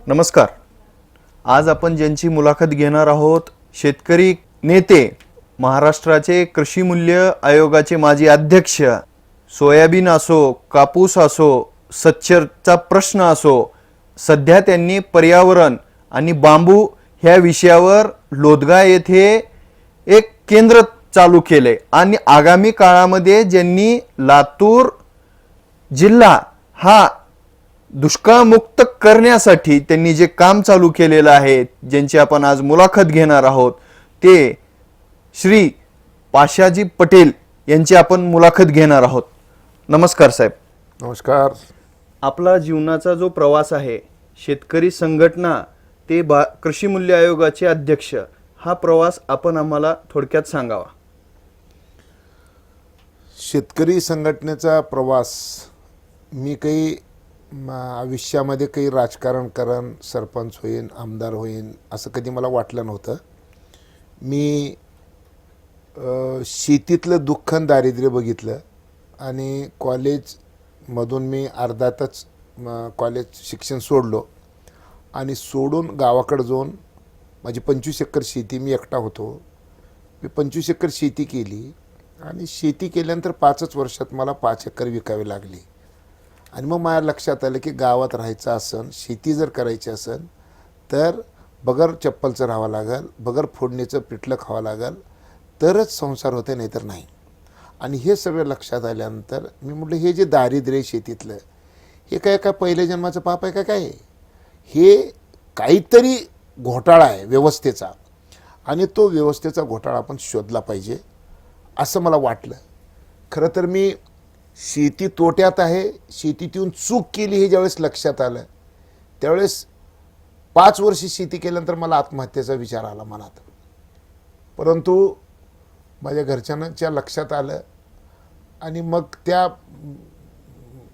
नमस्कार. आज आपण ज्यांची मुलाखत घेणार आहोत शेतकरी नेते, महाराष्ट्राचे कृषी मूल्य आयोगाचे माजी अध्यक्ष, सोयाबीन असो, कापूस असो, सच्छरचा प्रश्न असो, सध्या त्यांनी पर्यावरण आणि बांबू ह्या विषयावर लोदगा येथे एक केंद्र चालू केले आणि आगामी काळामध्ये ज्यांनी लातूर जिल्हा हा दुष्काळमुक्त करण्यासाठी त्यांनी जे काम चालू केलेलं आहे, ज्यांची आपण आज मुलाखत घेणार आहोत, ते श्री पाशाजी पटेल यांची आपण मुलाखत घेणार आहोत. नमस्कार साहेब. नमस्कार. आपला जीवनाचा जो प्रवास आहे, शेतकरी संघटना ते कृषी मूल्य आयोगाचे अध्यक्ष, हा प्रवास आपण आम्हाला थोडक्यात सांगावा. शेतकरी संघटनेचा प्रवास मी काही आयुष्यामध्ये काही राजकारण करण, सरपंच होईन, आमदार होईन असं कधी मला वाटलं नव्हतं. मी शेतीतलं दुःख आणि दारिद्र्य बघितलं आणि कॉलेजमधून मी अर्धातच कॉलेज शिक्षण सोडलो आणि सोडून गावाकडे जाऊन माझी 25 एकर शेती, मी एकटा होतो, मी 25 एकर शेती केली आणि शेती केल्यानंतर 5च वर्षात मला 5 एकर विकावी लागली. आणि मग माझ्या लक्षात आलं की गावात राहायचं असन, शेती जर करायची असेल तर बगर चप्पलचं राहावं लागेल, बगर फोडणीचं पिठलं खावं लागेल, तरच संसार होते, नाहीतर नाही. आणि हे सगळं लक्षात आल्यानंतर मी म्हटलं हे जे दारिद्र्य शेतीतलं, हे काय पहिल्या जन्माचं पाप आहे का काय? हे काहीतरी घोटाळा आहे व्यवस्थेचा आणि तो व्यवस्थेचा घोटाळा आपण शोधला पाहिजे असं मला वाटलं. खरं तर मी शेती तोट्यात आहे, शेतीतून चूक केली हे ज्यावेळेस लक्षात आलं त्यावेळेस 5 वर्ष शेती केल्यानंतर मला आत्महत्येचा विचार आला मनात. परंतु माझ्या घरच्यांच्या लक्षात आलं आणि मग त्या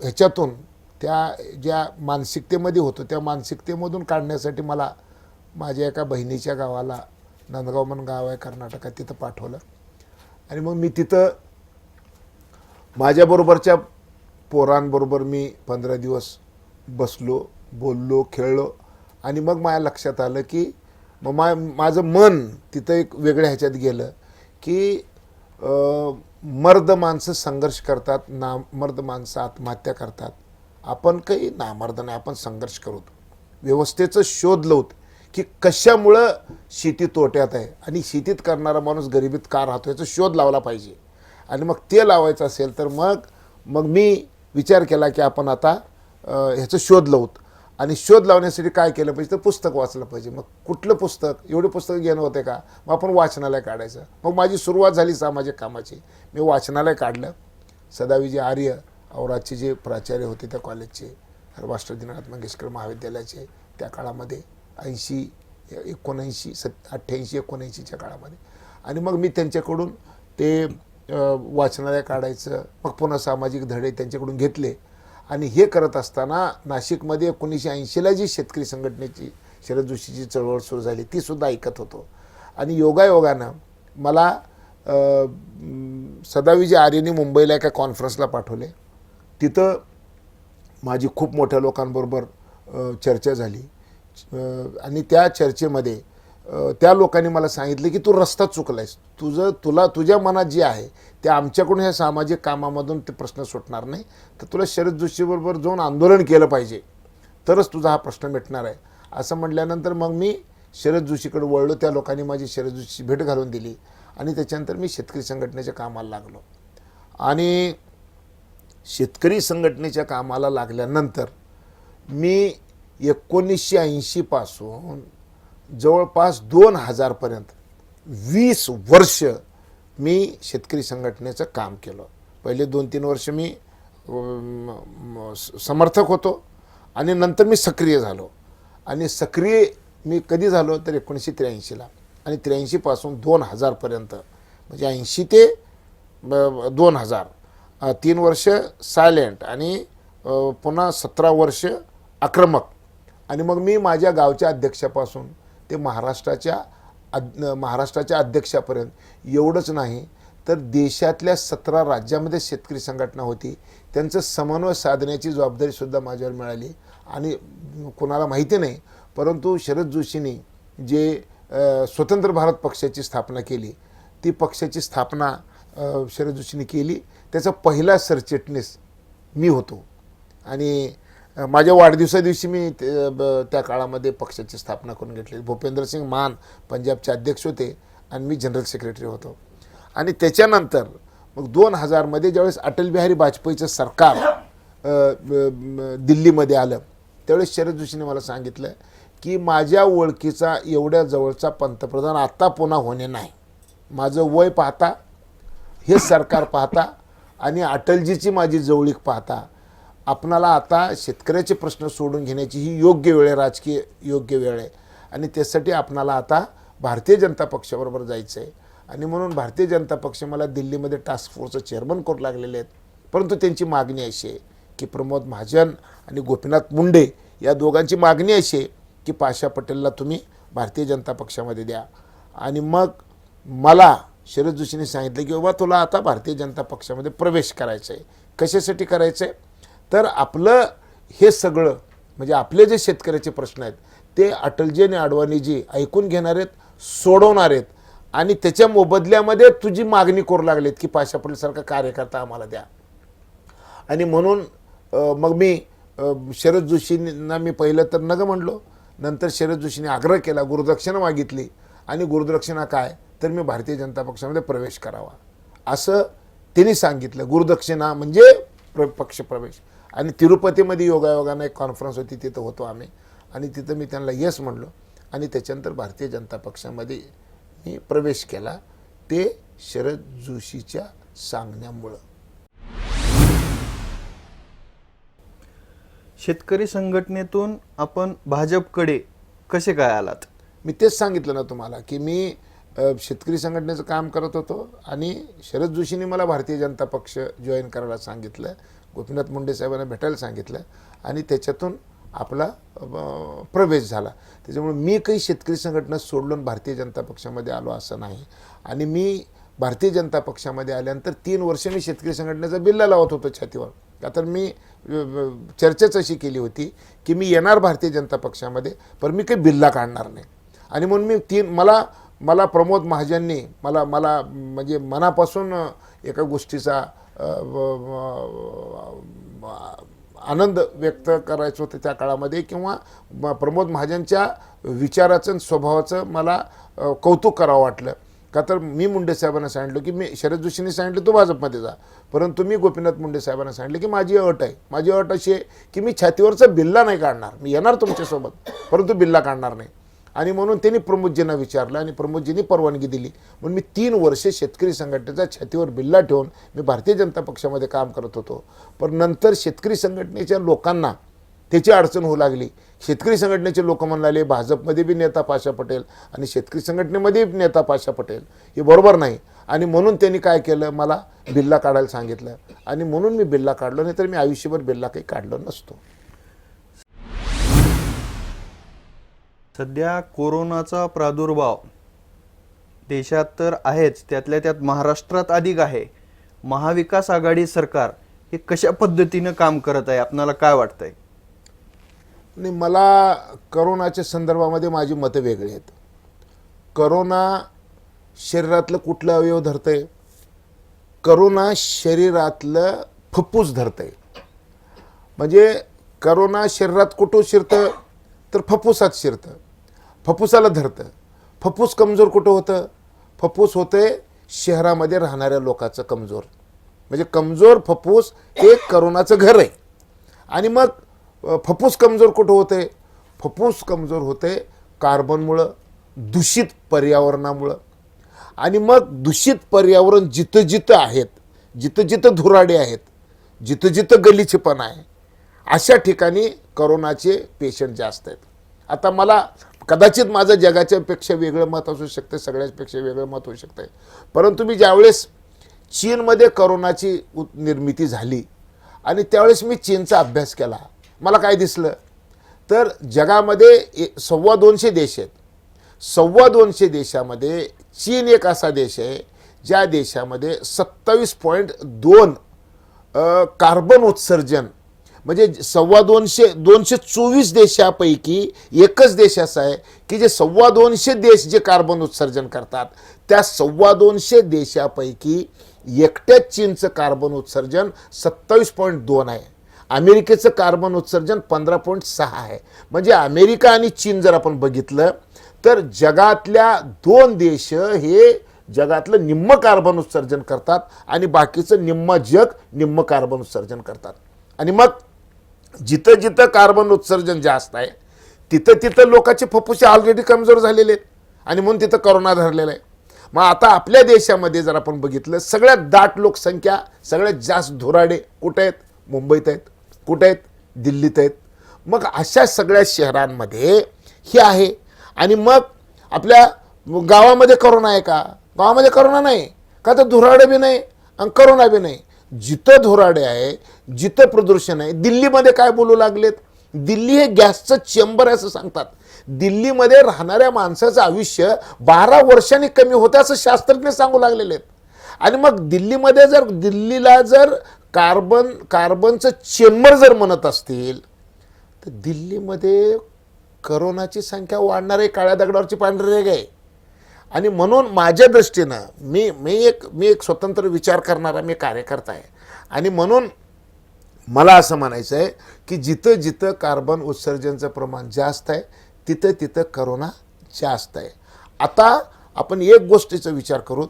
ह्याच्यातून त्या ज्या मानसिकतेमध्ये होतो त्या मानसिकतेमधून काढण्यासाठी मला माझ्या एका बहिणीच्या गावाला, नंदगाव म्हणून गाव आहे कर्नाटकात, तिथं पाठवलं. आणि मग मी तिथं माझ्याबरोबरच्या पोरांबरोबर मी 15 दिवस बसलो, बोललो, खेळलो आणि मग माझ्या लक्षात आलं की मग माझं मन तिथं एक वेगळ्या ह्याच्यात गेलं की मर्द माणसं संघर्ष करतात, नामर्द माणसं आत्महत्या करतात. आपण काही नामर्द नाही, आपण संघर्ष करू, व्यवस्थेचं शोध लावत की कशामुळं शेती तोट्यात आहे आणि शेतीत करणारा माणूस गरिबीत का राहतो याचा शोध लावला पाहिजे. आणि मग ते लावायचं असेल तर मग मी विचार केला की आपण आता ह्याचं शोध लावूत. आणि शोध लावण्यासाठी काय केलं पाहिजे तर पुस्तक वाचलं पाहिजे. मग कुठलं पुस्तक, एवढे पुस्तकं घेणं होते का? मग आपण वाचनालय काढायचं. मग माझी सुरुवात झाली सामाजिक कामाची. मी वाचनालय काढलं. सदाविजय आर्य औरादचे जे प्राचार्य होते त्या कॉलेजचे, राष्ट्रवादी दीनानाथ मंगेशकर महाविद्यालयाचे, त्या काळामध्ये 88-89च्या काळामध्ये. आणि मग मी त्यांच्याकडून ते वाचनालय काढायचं, मग पुन्हा सामाजिक धडे त्यांच्याकडून घेतले. आणि हे करत असताना नाशिकमध्ये 1980ला जी शेतकरी संघटनेची शरद जोशीची चळवळ सुरू झाली तीसुद्धा ऐकत होतो. आणि योगायोगानं मला सदाविजय आर्यने मुंबईला एका कॉन्फरन्सला पाठवले. तिथं माझी खूप मोठ्या लोकांबरोबर चर्चा झाली आणि त्या चर्चेमध्ये त्या लोकांनी मला सांगितले की तू रस्ता चुकलायस, तुझ्या मनात जे आहे ते आमच्याकडून ह्या सामाजिक कामामधून ते प्रश्न सुटणार नाही, तर तुला शरद जोशीबरोबर जाऊन आंदोलन केलं पाहिजे तरच तुझा हा प्रश्न मिटणार आहे. असं म्हटल्यानंतर मग मी शरद जोशीकडे वळलो. त्या लोकांनी माझी शरद जोशी भेट घालून दिली आणि त्याच्यानंतर मी शेतकरी संघटनेच्या कामाला लागलो. आणि शेतकरी संघटनेच्या कामाला लागल्यानंतर मी 1980 पासून जवळपास 2000 20 वर्ष मी शेतकरी संघटनेचं काम केलं. पहिले 2-3 वर्ष मी समर्थक होतो आणि नंतर मी सक्रिय झालो. आणि सक्रिय मी कधी झालो तर 1983ला. आणि 83 पासून 2000 म्हणजे 80 ते 2000 3 वर्ष सायलेंट आणि पुन्हा 17 वर्ष आक्रमक. आणि मग मी माझ्या गावच्या अध्यक्षापासून ते महाराष्ट्राच्या अध्यक्षापर्यंत, एवढंच नाही तर देशातल्या 17 राज्यामध्ये शेतकरी संघटना होती, त्यांचं समन्वय साधण्याची जबाबदारीसुद्धा माझ्यावर मिळाली. आणि कोणाला माहिती नाही परंतु शरद जोशींनी जे स्वतंत्र भारत पक्षाची स्थापना केली, ती पक्षाची स्थापना शरद जोशींनी केली. त्याचा पहिला सरचिटणीस मी होतो आणि माझ्या वाढदिवसादिवशी मी त्या काळामध्ये पक्षाची स्थापना करून घेतली. भूपेंद्रसिंग मान पंजाबचे अध्यक्ष होते आणि मी जनरल सेक्रेटरी होतो. आणि त्याच्यानंतर मग 2000मध्ये ज्यावेळेस अटल बिहारी वाजपेयीचं सरकार दिल्लीमध्ये आलं, त्यावेळेस शरद जोशींनी मला सांगितलं की माझ्या ओळखीचा एवढ्या जवळचा पंतप्रधान आत्ता पुन्हा होणे नाही. माझं वय पाहता, हे सरकार पाहता आणि अटलजीची माझी जवळीक पाहता आपणाला आता शेतकऱ्याचे प्रश्न सोडून घेण्याची ही योग्य वेळ आहे, राजकीय योग्य वेळ आहे. आणि त्यासाठी आपणाला आता भारतीय जनता पक्षाबरोबर जायचं आहे. आणि म्हणून भारतीय जनता पक्ष मला दिल्लीमध्ये टास्क फोर्सचं चेअरमन करू लागलेले आहेत. परंतु त्यांची मागणी अशी आहे की प्रमोद महाजन आणि गोपीनाथ मुंडे या दोघांची मागणी अशी आहे की पाशा पटेलला तुम्ही भारतीय जनता पक्षामध्ये द्या. आणि मग मला शरद जोशींनी सांगितलं की बाबा तुला आता भारतीय जनता पक्षामध्ये प्रवेश करायचा आहे. कशासाठी करायचं आहे तर आपलं हे सगळं म्हणजे आपले जे शेतकऱ्याचे प्रश्न आहेत ते अटलजी आणि अडवाणीजी ऐकून घेणार आहेत, सोडवणार आहेत आणि त्याच्या मोबदल्यामध्ये तुझी मागणी करू लागलीत की पाशा पटेलसारखा कार्यकर्ता आम्हाला द्या. आणि म्हणून मग मी शरद जोशींना मी पहिलं तर नग म्हणलो, नंतर शरद जोशींनी आग्रह केला, गुरुदक्षिणा मागितली आणि गुरुदक्षिणा काय तर मी भारतीय जनता पक्षामध्ये प्रवेश करावा असं त्यांनी सांगितलं. गुरुदक्षिणा म्हणजे पक्ष प्रवेश. आणि तिरुपतीमध्ये योगायोगानं एक कॉन्फरन्स होती, तिथं होतो आम्ही आणि तिथं मी त्यांना येस म्हणलो आणि त्याच्यानंतर भारतीय जनता पक्षामध्ये मी प्रवेश केला. ते शरद जोशीच्या सांगण्यामुळं. शेतकरी संघटनेतून आपण भाजपकडे कसे काय आलात? मी तेच सांगितलं ना तुम्हाला की मी शेतकरी संघटनेचं काम करत होतो आणि शरद जोशींनी मला भारतीय जनता पक्ष जॉईन करायला सांगितलं, गोपीनाथ मुंडे साहेबांना भेटायला सांगितलं आणि त्याच्यातून आपला प्रवेश झाला. त्याच्यामुळे मी काही शेतकरी संघटना सोडून भारतीय जनता पक्षामध्ये आलो असं नाही. आणि मी भारतीय जनता पक्षामध्ये आल्यानंतर 3 वर्ष मी शेतकरी संघटनेचा बिल्ला लावत होतो छातीवर. का तर मी चर्चाच अशी केली होती की मी येणार भारतीय जनता पक्षामध्ये पण मी काही बिल्ला काढणार नाही. आणि म्हणून मी मला प्रमोद महाजननी मला म्हणजे मनापासून एका गोष्टीचा आनंद व्यक्त करायचं होतं त्या काळामध्ये किंवा प्रमोद महाजनच्या विचाराचं आणि स्वभावाचं मला कौतुक करावं वाटलं. का तर मी मुंडे साहेबांना सांगितलं की मी शरद जोशींनी सांगितलं तू भाजपमध्ये जा, परंतु मी गोपीनाथ मुंडे साहेबांना सांगितलं की माझी अट आहे, माझी अट अशी आहे की मी छातीवरचा बिल्ला नाही काढणार, मी येणार तुमच्यासोबत परंतु बिल्ला काढणार नाही. आणि म्हणून त्यांनी प्रमोदजींना विचारलं आणि प्रमोदजींनी परवानगी दिली. म्हणून मी 3 वर्षे शेतकरी संघटनेचा छातीवर बिल्ला ठेवून मी भारतीय जनता पक्षामध्ये काम करत होतो. पण नंतर शेतकरी संघटनेच्या लोकांना त्याची अडचण होऊ लागली. शेतकरी संघटनेचे लोक म्हणाले भाजपमध्ये बी नेता पाशा पटेल आणि शेतकरी संघटनेमध्ये नेता पाशा पटेल, हे बरोबर नाही. आणि म्हणून त्यांनी काय केलं, मला बिल्ला काढायला सांगितलं आणि म्हणून मी बिल्ला काढलो, नाही तर मी आयुष्यभर बिल्ला काही काढलो नसतो. सध्या कोरोनाचा प्रादुर्भाव देशात तर आहेच, त्यातल्या त्यात महाराष्ट्रात अधिक आहे. महाविकास आघाडी सरकार हे कशा पद्धतीनं काम करत आहे, आपणाला काय वाटतंय? आणि मला करोनाच्या संदर्भामध्ये माझी मतं वेगळी आहेत. करोना शरीरातलं कुठलं अवयव धरतंय? करोना शरीरातलं फुफ्फुस धरतंय. म्हणजे करोना शरीरात कुठं शिरतं तर फुफ्फुसात शिरतं, फुफ्फुसाला धरतं. फुफ्फुस कमजोर कुठं होतं? फुफ्फुस होते शहरामध्ये राहणाऱ्या लोकांचं कमजोर. म्हणजे कमजोर फुफ्फुस हे करोनाचं घर आहे. आणि मग फुफ्फुस कमजोर कुठं होते? फुफ्फुस कमजोर होते कार्बनमुळं, दूषित पर्यावरणामुळं. आणि मग दूषित पर्यावरण जिथं जिथं आहेत, जिथं जिथं धुराडे आहेत, जिथं जिथं गलिछेपणा आहे, अशा ठिकाणी करोनाचे पेशंट जास्त आहेत. आता मला कदाचित माझं जगाच्यापेक्षा वेगळं मत असू शकतं, सगळ्याचपेक्षा वेगळं मत होऊ शकतं. परंतु मी ज्यावेळेस चीनमध्ये करोनाची निर्मिती झाली आणि त्यावेळेस मी चीनचा अभ्यास केला, मला काय दिसलं तर जगामध्ये 225 देश आहेत. 225 देशामध्ये चीन एक असा देश आहे ज्या देशामध्ये 27.2 कार्बन उत्सर्जन, म्हणजे 224 देशापैकी एकच देश असा आहे की जे 250 देश जे कार्बन उत्सर्जन करतात, त्या 250 देशापैकी एकट्याच चीनचं कार्बन उत्सर्जन 27.2 आहे. अमेरिकेचं कार्बन उत्सर्जन 15.6 आहे. म्हणजे अमेरिका आणि चीन जर आपण बघितलं तर जगातल्या 2 देश हे जगातलं निम्म कार्बन उत्सर्जन करतात आणि बाकीचं निम्म कार्बन उत्सर्जन करतात. आणि मग जिथं जिथं कार्बन उत्सर्जन जास्त आहे तिथं तिथं लोकांचे फुफ्फुसे ऑलरेडी कमजोर झालेले आहेत आणि म्हणून तिथं करोना धरलेला आहे. मग आता आपल्या देशामध्ये जर आपण बघितलं सगळ्यात दाट लोकसंख्या, सगळ्यात जास्त धुराडे कुठे आहेत? मुंबईत आहेत. कुठे आहेत? दिल्लीत आहेत. मग अशा सगळ्या शहरांमध्ये हे आहे. आणि मग आपल्या गावामध्ये करोना आहे का? गावामध्ये करोना नाही. का तर धुराडे बी नाही आणि करोना बी नाही. जिथं धुराडे आहे, जिथं प्रदूषण आहे. दिल्लीमध्ये काय बोलू लागलेत? दिल्ली हे गॅसचं चेंबर आहे असं सांगतात. दिल्लीमध्ये राहणाऱ्या माणसाचं आयुष्य 12 वर्षांनी कमी होतं असं शास्त्रज्ञ सांगू लागलेले आहेत. आणि मग दिल्लीला जर कार्बनचं चेंबर जर म्हणत असतील तर दिल्लीमध्ये करोनाची संख्या वाढणार आहे. काळ्या दगडावरची पांढरी रेघ आहे. आणि म्हणून माझ्या दृष्टीनं मी एक स्वतंत्र विचार करणारा मी कार्यकर्ता आहे. आणि म्हणून मला असं म्हणायचं आहे की जिथं जिथं कार्बन उत्सर्जनचं प्रमाण जास्त आहे तिथं तिथं करोना जास्त आहे. आता आपण एक गोष्टीचा विचार करू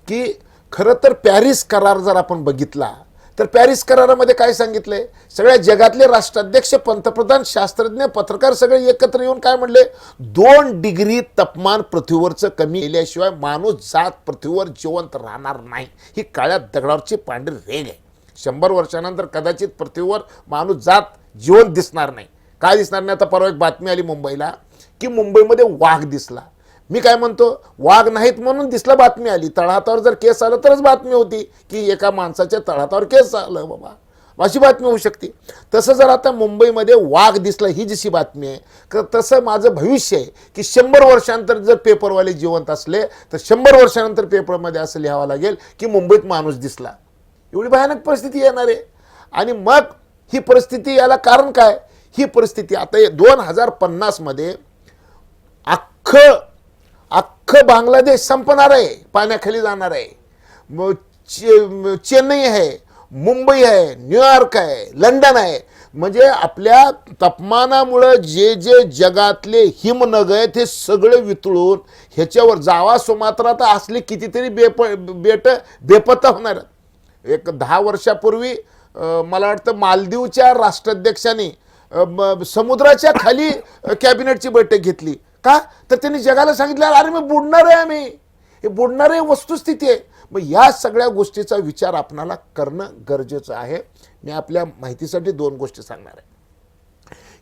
की खरं तर पॅरिस करार जर आपण बघितला तर पॅरिस करारामध्ये काय सांगितलंय? सगळ्या जगातले राष्ट्राध्यक्ष, पंतप्रधान, शास्त्रज्ञ, पत्रकार सगळे एकत्र येऊन काय म्हणले? 2 डिग्री तापमान पृथ्वीवरचं कमी केल्याशिवाय माणूस जात पृथ्वीवर जिवंत राहणार नाही. ही काळ्या दगडावरची पांढरी रेघ आहे. 100 वर्षानंतर कदाचित पृथ्वीवर माणूस जात जिवंत दिसणार नाही. काय दिसणार नाही? आता परवा एक बातमी आली मुंबईला की मुंबईमध्ये वाघ दिसला. मी काय म्हणतो, वाघ नाहीत म्हणून दिसला, बातमी आली. तळहातावर जर केस आलं तरच बातमी होती की एका माणसाच्या तळहातावर केस आलं बाबा, अशी बातमी होऊ शकते. तसं जर आता मुंबईमध्ये वाघ दिसला ही जशी बातमी आहे, तसं माझं भविष्य आहे की 100 वर्षानंतर जर पेपरवाले जिवंत असले तर 100 वर्षानंतर पेपरमध्ये असं लिहावं लागेल की मुंबईत माणूस दिसला. एवढी भयानक परिस्थिती येणार आहे. आणि मग ही परिस्थिती याला कारण काय? ही परिस्थिती आता 2050 मध्ये अख्खं बांगलादेश संपणार आहे, पाण्याखाली जाणार आहे. चेन्नई आहे, मुंबई आहे, न्यूयॉर्क आहे, लंडन आहे. म्हणजे आपल्या तापमानामुळं जे जे जगातले हिमनग आहेत हे सगळे वितळून ह्याच्यावर जावा सुमात्रा तर असले कितीतरी बेपत्ता होणार. एक 10 वर्षापूर्वी मला वाटतं मालदीवच्या राष्ट्राध्यक्षांनी समुद्राच्या खाली कॅबिनेटची बैठक घेतली. का तर त्यांनी जगाला सांगितलं अरे मी बुडणार आहे, आम्ही हे बुडणार आहे, वस्तुस्थिती आहे. मग या सगळ्या गोष्टीचा विचार आपणाला करणं गरजेचं आहे. मी आपल्या माहितीसाठी 2 गोष्टी सांगणार आहे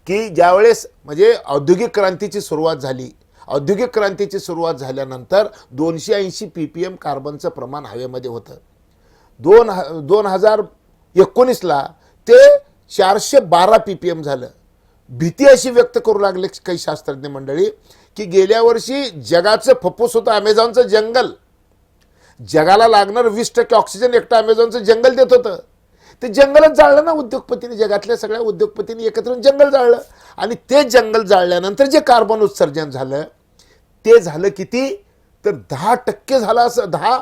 की ज्यावेळेस म्हणजे औद्योगिक क्रांतीची सुरुवात झाली, औद्योगिक क्रांतीची सुरुवात झाल्यानंतर 280 ppm कार्बनचं प्रमाण हवेमध्ये होतं. 2019ला ते 412 ppm झालं. भीती अशी व्यक्त करू लागले काही शास्त्रज्ञ मंडळी की गेल्या वर्षी जगाचं फप्पूस होतं अमेझॉनचं जंगल. जगाला लागणार 20% ऑक्सिजन एकटं अमेझॉनचं जंगल देत होतं. ते जंगलच जाळलं ना उद्योगपतीने, जगातल्या सगळ्या उद्योगपतींनी एकत्र येऊन जंगल जाळलं. आणि ते जंगल जाळल्यानंतर जे कार्बन उत्सर्जन झालं ते झालं किती तर 10% झालं, असं 10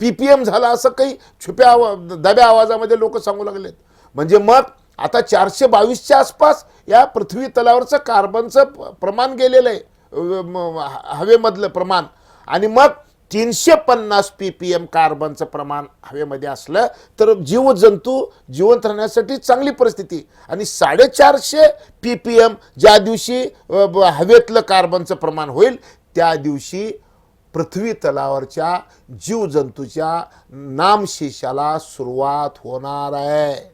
ppm झालं असं काही छुप्या दब्या आवाजामध्ये लोक सांगू लागलेत. म्हणजे मग आता 422च्या आसपास या पृथ्वी तलावरचं कार्बनचं प्रमाण गेलेलं आहे हवेमधलं प्रमाण. आणि मग 350 ppm कार्बनचं प्रमाण हवेमध्ये असलं तर जीवजंतू जिवंत राहण्यासाठी चांगली परिस्थिती. आणि 450 ppm ज्या दिवशी हवेतलं कार्बनचं प्रमाण होईल त्या दिवशी पृथ्वी तलावरच्या जीवजंतूच्या नामशेषाला सुरुवात होणार आहे.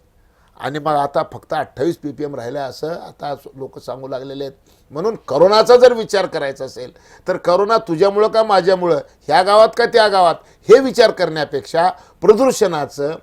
आणि मग आता फक्त 28 ppm राहिलं असं आता लोक सांगू लागलेले आहेत. म्हणून करोनाचा जर विचार करायचा असेल तर करोना तुझ्यामुळं का माझ्यामुळं, ह्या गावात का त्या गावात, हे विचार करण्यापेक्षा प्रदूषणाचं,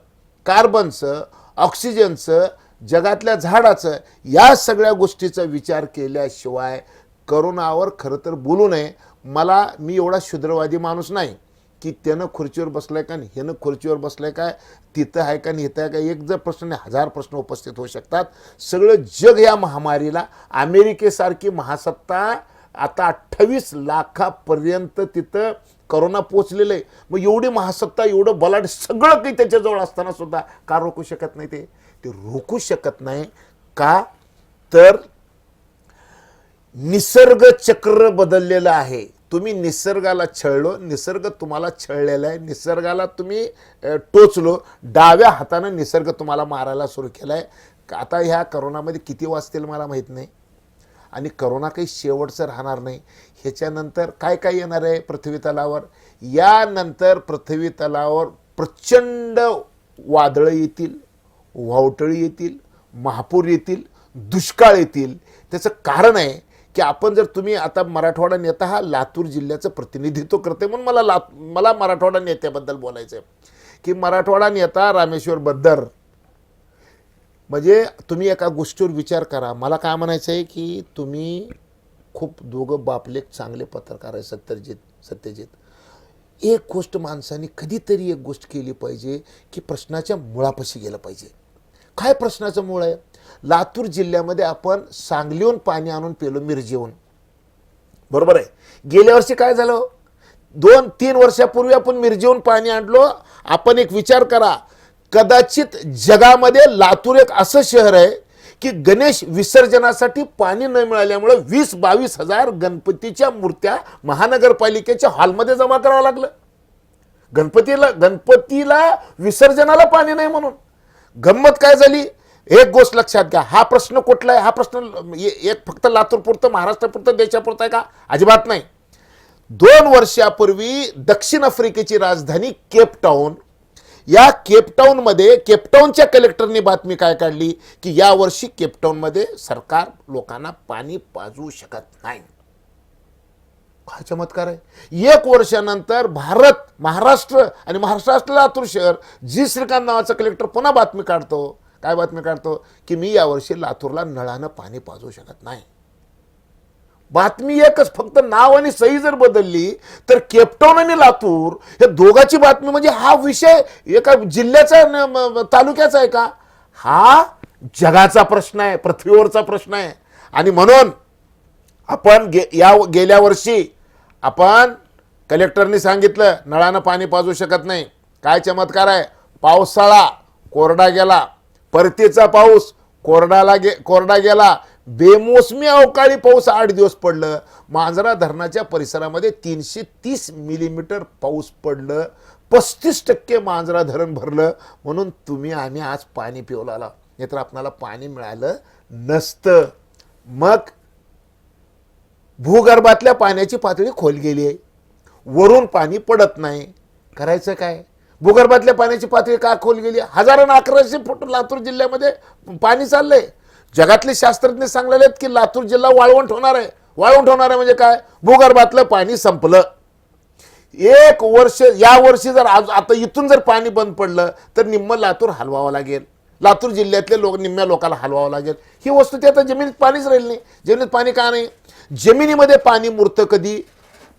कार्बनचं, ऑक्सिजनचं, जगातल्या झाडाचं, या सगळ्या गोष्टीचा विचार केल्याशिवाय करोनावर खरं तर बोलू नये. मी एवढा क्षुद्रवादी माणूस नाही की त्यानं खुर्चीवर बसलाय का आणि ह्यानं खुर्चीवर बसलाय काय, तिथं आहे का आणि इथं आहे का, एक जर प्रश्न नाही 1000 प्रश्न उपस्थित होऊ शकतात. सगळं जग या महामारीला, अमेरिकेसारखी महासत्ता आता 28 लाखापर्यंत तिथं करोना पोचलेलं आहे. मग एवढी महासत्ता, एवढं बलाढ्य सगळं काही त्याच्याजवळ असताना सुद्धा का रोखू शकत नाही? ते रोखू शकत नाही का, तर निसर्ग चक्र बदललेलं आहे. तुम्ही निसर्गाला छळलो, निसर्ग तुम्हाला छळलेला आहे. निसर्गाला तुम्ही टोचलो, डाव्या हातानं निसर्ग तुम्हाला मारायला सुरू केला आहे. आता ह्या करोनामध्ये किती वाचतील मला माहीत नाही, आणि करोना काही शेवटचं राहणार नाही. ह्याच्यानंतर काय काय येणार आहे पृथ्वी तलावर? यानंतर पृथ्वी तलावर प्रचंड वादळं येतील, वावटळी येतील, महापूर येतील, दुष्काळ येतील. त्याचं कारण आहे की आपण जर, तुम्ही आता मराठवाडा नेता हा लातूर जिल्ह्याचं प्रतिनिधित्व करते, म्हणून मला मराठवाडा नेत्याबद्दल बोलायचं आहे की मराठवाडा नेता रामेश्वर बद्दर, म्हणजे तुम्ही एका गोष्टीवर विचार करा. मला काय म्हणायचं आहे की तुम्ही खूप दोघं बापलेख चांगले पत्रकार आहे, सत्यजित. एक गोष्ट माणसाने कधीतरी एक गोष्ट केली पाहिजे की प्रश्नाच्या मुळापाशी गेलं पाहिजे. काय प्रश्नाचं मूळ आहे? लातूर जिल्ह्यामध्ये आपण सांगलीहून पाणी आणून पेलो, मिरजेहून, बरोबर आहे. गेल्या वर्षी काय झालं? 2-3 वर्षापूर्वी आपण मिरजेहून पाणी आणलो. आपण एक विचार करा, कदाचित जगामध्ये लातूर एक असं शहर आहे की गणेश विसर्जनासाठी पाणी न मिळाल्यामुळे 20-22 हजार गणपतीच्या मूर्त्या महानगरपालिकेच्या हॉलमध्ये जमा करावं लागलं. गणपतीला विसर्जनाला पाणी नाही म्हणून. गंमत काय झाली? एक गोष्ट लक्षात घ्या, हा प्रश्न कुठला आहे? हा प्रश्न एक फक्त लातूरपुरतं, महाराष्ट्रापुरतं, देशापुरतं आहे का? अजिबात नाही. 2 वर्षापूर्वी दक्षिण आफ्रिकेची राजधानी केपटाऊन, या केपटाऊनमध्ये केपटाऊनच्या कलेक्टरनी बातमी काय काढली की यावर्षी केपटाऊनमध्ये सरकार लोकांना पाणी पाजवू शकत नाही. काय चमत्कार आहे! 1 वर्षानंतर महाराष्ट्र आणि महाराष्ट्रातलं लातूर शहर, जी श्रीकांत नावाचा कलेक्टर पुन्हा बातमी काढतो. काय बातमी काढतो? की मी यावर्षी लातूरला नळानं पाणी पाजवू शकत नाही. बातमी एकच, फक्त नाव आणि सही जर बदलली तर केपटाऊन आणि लातूर हे दोघांची बातमी. म्हणजे हा विषय एका जिल्ह्याचा, तालुक्याचा आहे का? हा जगाचा प्रश्न आहे, पृथ्वीवरचा प्रश्न आहे. आणि म्हणून आपण गेल्या वर्षी आपण कलेक्टरनी सांगितलं नळानं पाणी पाजू शकत नाही. काय चमत्कार आहे! पावसाळा कोरडा गेला, परतीचा पाऊस कोरडा गेला, बेमोसमी अवकाळी पाऊस 8 दिवस पडलं. मांजरा धरणाच्या परिसरामध्ये 330 मिलीमीटर पाऊस पडलं, 35% मांजरा धरण भरलं. म्हणून तुम्ही आम्ही आज पाणी पिवला, नाहीतर आपल्याला पाणी मिळालं नसतं. मग भूगर्भातल्या पाण्याची पातळी खोल गेली आहे, वरून पाणी पडत नाही. करायचं काय? भूगर्भातल्या पाण्याची पातळी का खोल गेली? 1100 फूट लातूर जिल्ह्यामध्ये पाणी चाललंय. जगातले शास्त्रज्ञ सांगलेले आहेत की लातूर जिल्हा वाळवंट होणार आहे. वाळवंट होणार आहे म्हणजे काय? भूगर्भातलं पाणी संपलं. 1 वर्ष, या वर्षी जर आता इथून जर पाणी बंद पडलं तर निम्म लातूर हलवावं लागेल. लातूर जिल्ह्यातले निम्म्या लोकांना हलवावं लागेल. ही वस्तू ती आता जमिनीत पाणीच राहील नाही. जमिनीत पाणी का नाही? जमिनीमध्ये पाणी मुरतं कधी?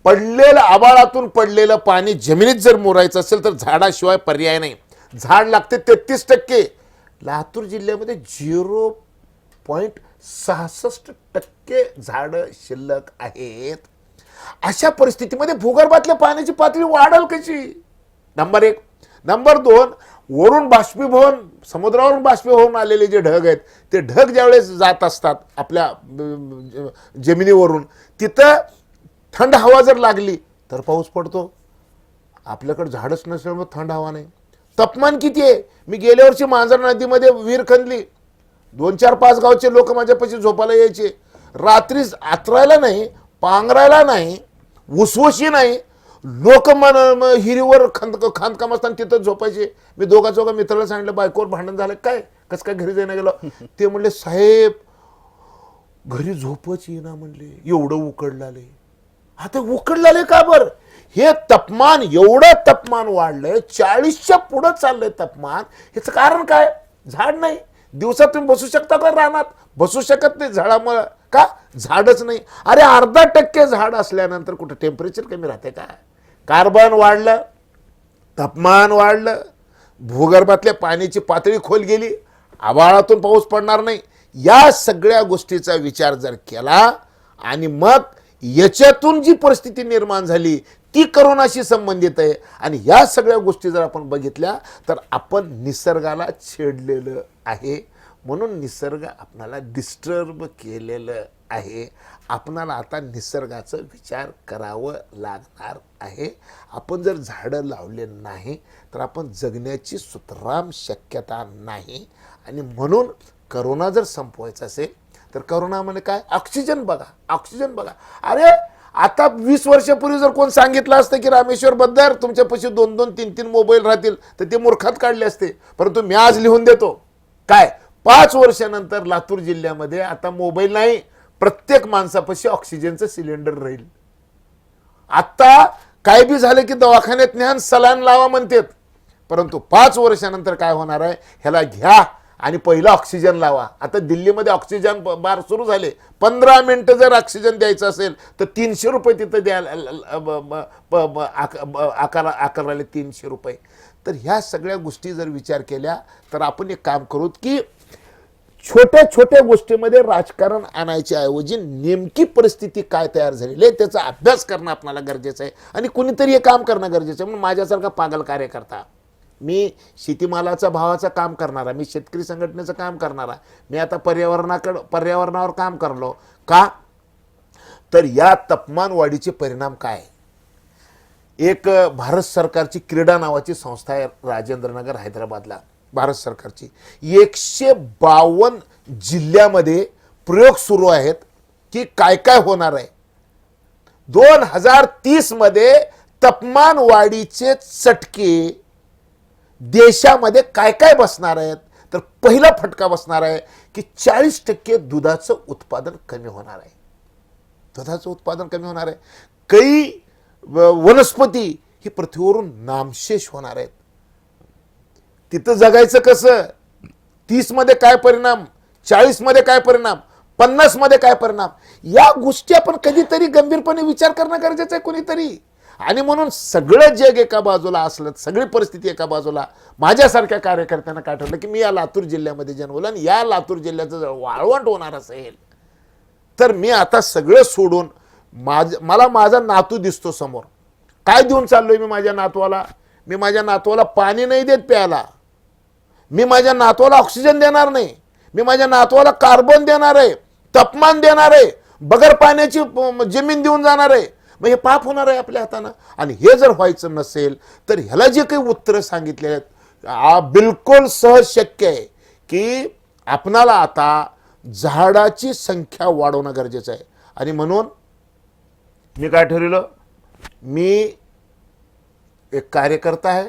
पडलेलं, आबाळातून पडलेलं पाणी जमिनीत जर मुरायचं असेल तर झाडाशिवाय पर्याय नाही. झाड लागते 33%. लातूर जिल्ह्यामध्ये 0.66% झाडं शिल्लक आहेत. अशा परिस्थितीमध्ये भूगर्भातल्या पाण्याची पातळी वाढेल कशी? नंबर 1. नंबर 2, वरून बाष्पीभवन, समुद्रावरून बाष्पीभवन आलेले जे ढग आहेत, ते ढग ज्यावेळेस जात असतात आपल्या जमिनीवरून, तिथं थंड हवा जर लागली तर पाऊस पडतो. आपल्याकडे झाडच नसल्यामुळे थंड हवा नाही. तापमान किती आहे? मी गेल्या वर्षी मांजरा नदीमध्ये विहीर खणली. 2-4-5 गावचे लोक माझ्यापाशी झोपायला यायचे. रात्री आतरायला नाही, पांघरायला नाही, उसवशी नाही. लोक हिरीवर खांदकाम असताना तिथं झोपायचे. मी दोघा मित्राला सांगितलं, बायकोवर भांडण झालं काय, कसं काय घरी जायला गेलो? ते म्हणले, साहेब घरी झोपच येईना म्हणले, एवढं उकडलाले. आता उकडलाले का बरं? हे तापमान, एवढं तापमान वाढलंय, 40च्या पुढं चाललंय तापमान. ह्याचं कारण काय? झाड नाही. दिवसात तुम्ही बसू शकता का रानात? बसू शकत नाही झाडामुळे. का? झाडच नाही. अरे 0.5% झाड असल्यानंतर कुठं टेम्परेचर कमी राहते का? कार्बन वाढलं, तापमान वाढलं, भूगर्भातल्या पाण्याची पातळी खोल गेली, आभाळातून पाऊस पडणार नाही, या सगळ्या गोष्टीचा विचार जर केला आणि मग याच्यातून जी परिस्थिती निर्माण झाली ती करोनाशी संबंधित आहे आणि या सगळ्या गोष्टी जर आपण बघितल्या तर आपण निसर्गाला छेडलेलं आहे. म्हणून निसर्ग आपणाला डिस्टर्ब केलेलं आहे. आपणाला आता निसर्गाचा विचार करावं लागणार आहे. आपण जर झाडं लावले नाही तर आपण जगण्याची सुतराम शक्यता नाही. आणि म्हणून करोना जर संपवायचा असेल तर करोना म्हणजे काय, ऑक्सिजन बघा, ऑक्सिजन बघा. अरे आता 20 वर्षापूर्वी जर कोण सांगितलं असतं की रामेश्वर बद्दर तुमच्यापाशी 2-2, 3-3 मोबाईल राहतील तर ते मूर्खात काढले असते. परंतु मी आज लिहून देतो काय, 5 वर्षानंतर लातूर जिल्ह्यामध्ये आता मोबाईल नाही, प्रत्येक माणसापाशी ऑक्सिजनचं सिलेंडर राहील. आता काय बी झालं की दवाखान्यात न्यान सलाईन लावा म्हणतात, परंतु 5 वर्षानंतर काय होणार आहे, ह्याला घ्या आणि पहिला ऑक्सिजन लावा. आता दिल्लीमध्ये ऑक्सिजन बार सुरू झाले. 15 मिनिटं जर ऑक्सिजन द्यायचं असेल तर 300 रुपये तिथं द्यायला आकारले 300 रुपये. तर ह्या सगळ्या गोष्टी जर विचार केल्या तर आपण एक काम करू की छोट्या छोट्या गोष्टीमध्ये राजकारण आणायच्या ऐवजी नेमकी परिस्थिती काय तयार झालेली आहे त्याचा अभ्यास करणं आपल्याला गरजेचं आहे आणि कुणीतरी हे काम करणं गरजेचं आहे. म्हणून माझ्यासारखा पागल कार्यकर्ता, मी शेतीमालाचा भावाचं काम करणारा, मी शेतकरी संघटनेचं काम करणारा, मी आता पर्यावरणावर काम करलो का, तर या तापमान वाढीचे परिणाम काय. एक भारत सरकारची क्रीडा नावाची संस्था आहे राजेंद्रनगर हैदराबादला, भारत सरकारची, 152 जिल्ह्यामध्ये प्रयोग सुरू आहेत की काय काय होणार आहे. 2030 मध्ये तापमान वाढीचे चटके देशामध्ये काय काय बसणार आहेत, तर पहिला फटका बसणार आहे की 40% दुधाचं उत्पादन कमी होणार आहे. दुधाचं उत्पादन कमी होणार आहे. काही वनस्पती ही पृथ्वीवरून नामशेष होणार आहेत. तिथं जगायचं कसं, 30 मध्ये काय परिणाम, 40 मध्ये काय परिणाम, 50 मध्ये काय परिणाम, या गोष्टी आपण कधीतरी गंभीरपणे विचार करणं गरजेचं आहे कोणीतरी. आणि म्हणून सगळं जग एका बाजूला असलं, सगळी परिस्थिती एका बाजूला, माझ्यासारख्या कार्यकर्त्यांना काय ठरलं की मी या लातूर जिल्ह्यामध्ये जन्मलो आणि या लातूर जिल्ह्याचं जर वाळवंट होणार असेल तर मी आता सगळं सोडून मला माझा नातू दिसतो समोर, काय देऊन चाललोय मी माझ्या नातवाला. मी माझ्या नातवाला पाणी नाही देत प्यायला, मी माझ्या नातवाला ऑक्सिजन देणार नाही, मी माझ्या नातवाला कार्बन देणार आहे, तापमान देणार आहे, बगर पाण्याची जमीन देऊन जाणार आहे. मग हे पाप होणार आहे आपल्या हातानं. आणि हे जर व्हायचं नसेल तर ह्याला जे काही उत्तरं सांगितले आहेत बिलकुल सहज शक्य आहे की आपणाला आता झाडाची संख्या वाढवणं गरजेचं आहे. आणि म्हणून मी काय ठरवलं, मी एक कार्यकर्ता आहे,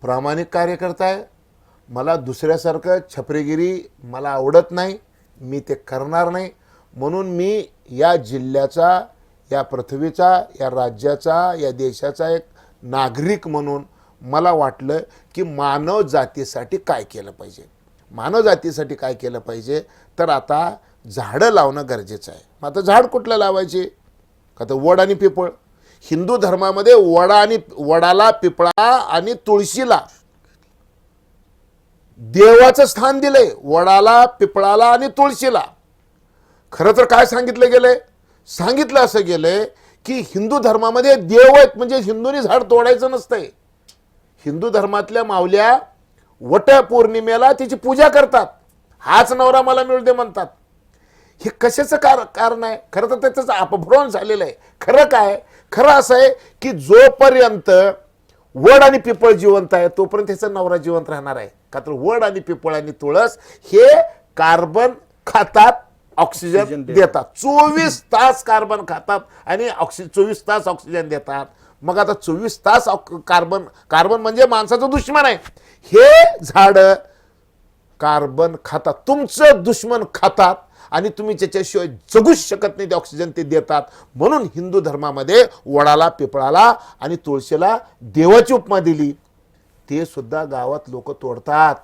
प्रामाणिक कार्यकर्ता आहे, मला दुसऱ्यासारखं छपरेगिरी मला आवडत नाही, मी ते करणार नाही. म्हणून मी या जिल्ह्याचा, या पृथ्वीचा, या राज्याचा, या देशाचा एक नागरिक म्हणून मला वाटलं की मानव जातीसाठी काय केलं पाहिजे. मानव जातीसाठी काय केलं पाहिजे तर आता झाडं लावणं गरजेचं आहे. मग आता झाड कुठलं लावायचे का, तर वड आणि पिपळ. हिंदू धर्मामध्ये वडाला, पिपळा आणि तुळशीला देवाचं स्थान दिलंय. वडाला, पिपळाला आणि तुळशीला. खरं तर काय सांगितलं गेलंय, सांगितलं असं गेलंय की हिंदू धर्मामध्ये देव आहेत म्हणजे हिंदूंनी झाड तोडायचं नसतंय. हिंदू धर्मातल्या मावल्या वट पौर्णिमेला तिची पूजा करतात, हाच नवरा मला मिळू दे म्हणतात. हे कशाचं कारण आहे, खरं तर त्याचं अपभ्रंश झालेलं आहे. खरं काय, खरं असं आहे की जोपर्यंत वड आणि पिपळ जिवंत आहे तोपर्यंत त्याचा नवरा जिवंत राहणार आहे. का तर वड आणि पिपळ आणि तुळस हे कार्बन खातात, ऑक्सिजन देतात. 24 तास कार्बन खातात आणि 24 तास ऑक्सिजन देतात. मग आता 24 तास कार्बन म्हणजे माणसाचं दुश्मन आहे. हे झाड कार्बन खातात, तुमचं दुश्मन खातात आणि तुम्ही त्याच्याशिवाय जगूच शकत नाही. ते ऑक्सिजन ते देतात. म्हणून हिंदू धर्मामध्ये वडाला, पिपळाला आणि तुळशीला देवाची उपमा दिली. ते सुद्धा गावात लोक तोडतात.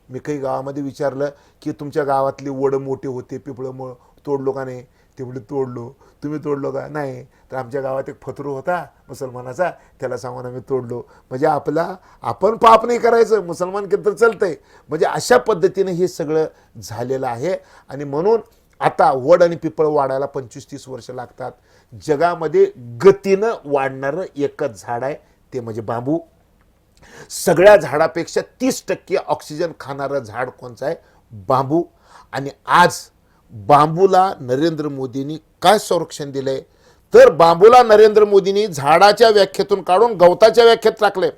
मी काही गावामध्ये विचारलं की तुमच्या गावातली वड मोठे होते, पिपळ तोडलो का नाही. ते म्हणजे तोडलो. तुम्ही तोडलो का? नाही. तर आमच्या गावात एक फतरू होता मुसलमानाचा, त्याला सांगून आम्ही तोडलो. म्हणजे आपण पाप नाही करायचं, मुसलमान केलं तर चालतंय. म्हणजे अशा पद्धतीने हे सगळं झालेलं आहे. आणि म्हणून आता वड आणि पिपळ वाढायला 25-30 वर्ष लागतात. जगामध्ये गतीनं वाढणारं एकच झाड आहे, ते म्हणजे बांबू. सगळ्या झाडापेक्षा 30% ऑक्सिजन खाणारं झाड कोणचं आहे? बांबू. आणि आज बांबूला नरेंद्र मोदींनी काय संरक्षण दिलंय? तर बांबूला नरेंद्र मोदींनी झाडाच्या व्याख्येतून काढून गवताच्या व्याख्येत टाकले.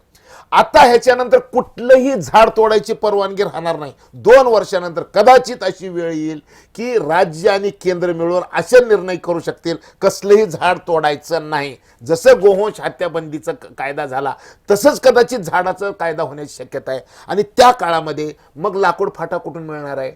आता ह्याच्यानंतर कुठलंही झाड तोडायची परवानगी राहणार नाही. 2 वर्षानंतर कदाचित अशी वेळ येईल की राज्य आणि केंद्र मिळून असे निर्णय करू शकतील कसलंही झाड तोडायचं नाही. जसं गोवंश हत्याबंदीचा कायदा झाला तसंच कदाचित झाडाचा कायदा होण्याची शक्यता आहे. आणि त्या काळामध्ये मग लाकूड फाटा कुठून मिळणार आहे?